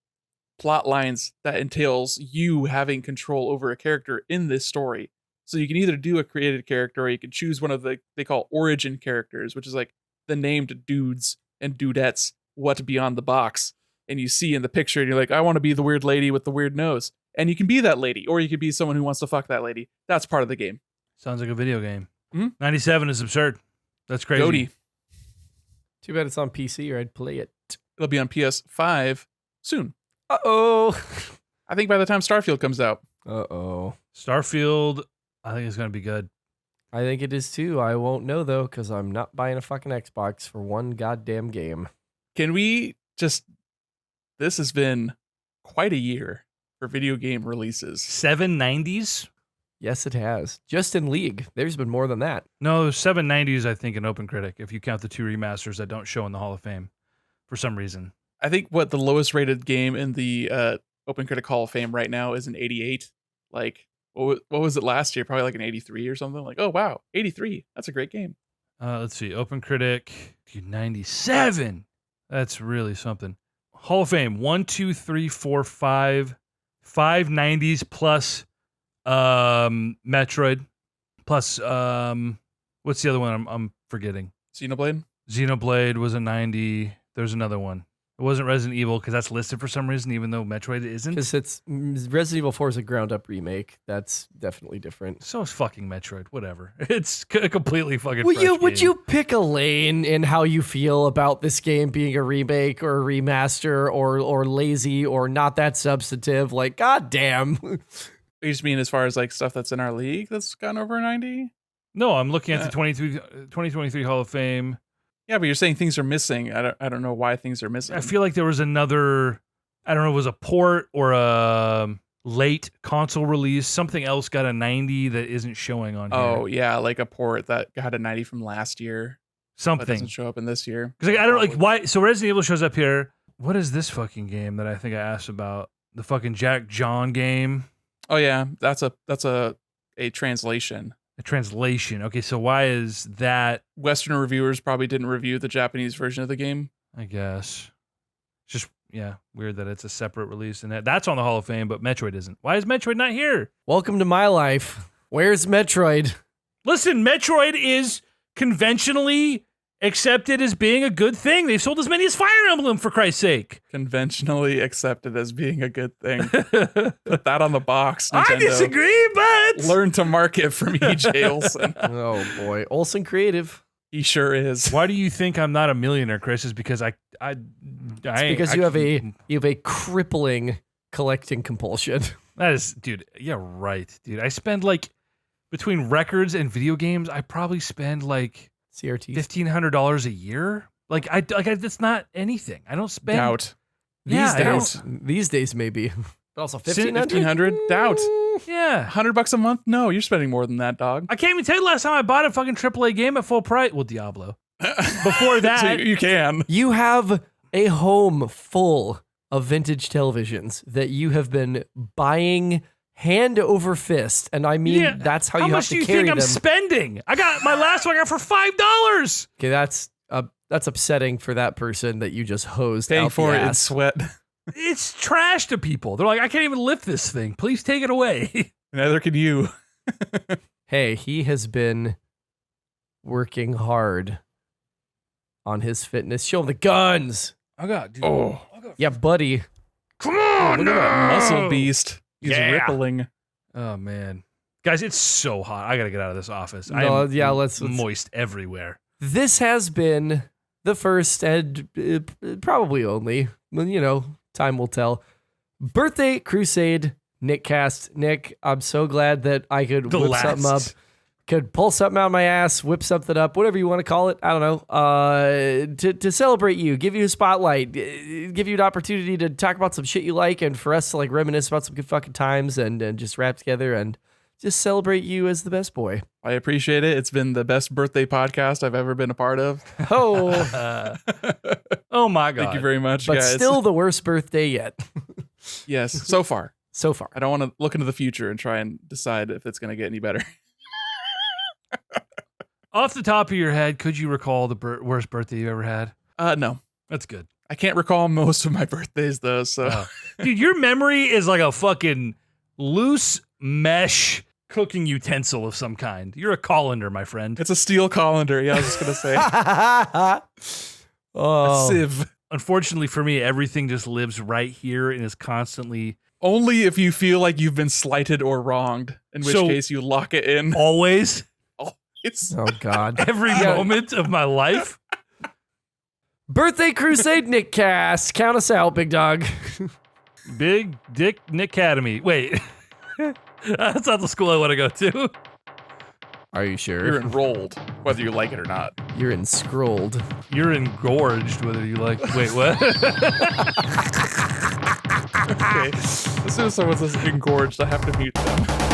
plot lines that entails you having control over a character in this story. So you can either do a created character, or you can choose one of they call origin characters, which is like the named dudes and dudettes what beyond the box. And you see in the picture, and you're like, I want to be the weird lady with the weird nose. And you can be that lady, or you could be someone who wants to fuck that lady. That's part of the game. Sounds like a video game. Mhm. 97 is absurd. That's crazy. Goaty. Too bad it's on PC, or I'd play it. It'll be on PS5 soon. Uh-oh. I think by the time Starfield comes out. Uh-oh. Starfield, I think it's going to be good. I think it is too. I won't know, though, because I'm not buying a fucking Xbox for one goddamn game. Can we just... This has been quite a year for video game releases. 790s? Yes, it has. Just in League. There's been more than that. No, 790s, I think, in OpenCritic, if you count the 2 remasters that don't show in the Hall of Fame for some reason. I think what the lowest rated game in the OpenCritic Hall of Fame right now is an 88. Like, what was it last year? Probably like an 83 or something. Like, oh, wow, 83. That's a great game. Let's see. OpenCritic, 97. That's really something. Hall of Fame, 1, 2, 3, 4, 5. 5 90s plus Metroid. Plus, what's the other one I'm forgetting? Xenoblade? Xenoblade was a 90. There's another one. It wasn't Resident Evil because that's listed for some reason, even though Metroid isn't. Because it's Resident Evil 4 is a ground-up remake. That's definitely different. So is fucking Metroid. Whatever. It's a completely fucking Would fresh you game. pick a lane in how you feel about this game being a remake or a remaster or lazy or not that substantive? Like, goddamn. You just mean as far as like stuff that's in our league that's gone over 90? No, I'm looking at the 2023 Hall of Fame. Yeah, but you're saying things are missing. I don't know why things are missing. I feel like there was another, I don't know, it was a port or a late console release. Something else got a 90 that isn't showing on here. Oh, yeah, like a port that got a 90 from last year. But Something. doesn't show up in this year. Because like, I don't like why. So Resident Evil shows up here. What is this fucking game that I think I asked about? The fucking Jack John game. Oh yeah, that's a translation. A translation. Okay, so why is that? Western reviewers probably didn't review the Japanese version of the game. I guess. It's just weird that it's a separate release and that's on the Hall of Fame, but Metroid isn't. Why is Metroid not here? Welcome to my life. Where's Metroid? Listen, Metroid is conventionally accepted as being a good thing. They've sold as many as Fire Emblem, for Christ's sake. Conventionally accepted as being a good thing. Put that on the box, Nintendo. I disagree, but Learn to market from EJ Olsen. Oh boy, Olsen Creative. He sure is. why do you think I'm not a millionaire, Chris? Is because It's because you have a crippling collecting compulsion. That is, dude. Yeah, right, dude. I spend like between records and video games, I probably spend like CRT. $1,500 a year. That's not anything. I don't spend. Doubt. Yeah, These days maybe. But also Sin- 1,500. 1,500? Doubt. Yeah. $100 a month? No, you're spending more than that, dog. I can't even tell you the last time I bought a fucking AAA game at full price. Well, Diablo. Before that, So you can. You have a home full of vintage televisions that you have been buying hand over fist, and I mean that's how you have much to do you carry think I'm them. spending? I got my last one I got for $5. Okay, that's upsetting for that person that you just hosed Paying out for the it in ass. sweat. It's trash to people. They're like, I can't even lift this thing. Please take it away. Neither can you. Hey, he has been working hard on his fitness. Show him the guns. I got, dude. Oh. Yeah, buddy. Come on, Look at that muscle beast. He's Yeah. rippling. Oh man, guys, it's so hot. I gotta get out of this office. No, I'm yeah, let's- moist everywhere. This has been the first and probably only, well, you know, time will tell, Birthday Crusade Nickcast. Nick, I'm so glad that I could The whip last. something up. Could pull something out of my ass, whip something up, whatever you want to call it. I don't know. To celebrate you, give you a spotlight, give you an opportunity to talk about some shit you like, and for us to like reminisce about some good fucking times and just rap together and just celebrate you as the best boy. I appreciate it. It's been the best birthday podcast I've ever been a part of. Oh, Oh my god. Thank you very much, but guys. still the worst birthday yet Yes, so far. so far. I don't want to look into the future and try and decide if it's going to get any better. Off the top of your head, could you recall the worst birthday you ever had? No. That's good. I can't recall most of my birthdays, though, so... Oh. Dude, your memory is like a fucking loose mesh cooking utensil of some kind. You're a colander, my friend. It's a steel colander. Yeah, I was just going to say. A Oh, sieve. Unfortunately for me, everything just lives right here and is constantly, Only if you feel like you've been slighted or wronged, in which So- case you lock it in. always, It's oh God. every moment of my life. Birthday Crusade Nick Cast. Count us out, big dog. Big Dick Nick Academy. Wait. That's not the school I want to go to. Are you sure? you're enrolled, whether you like it or not. You're enscrolled. You're engorged, whether you like. Wait, what? Okay. As soon as someone says engorged, I have to mute them.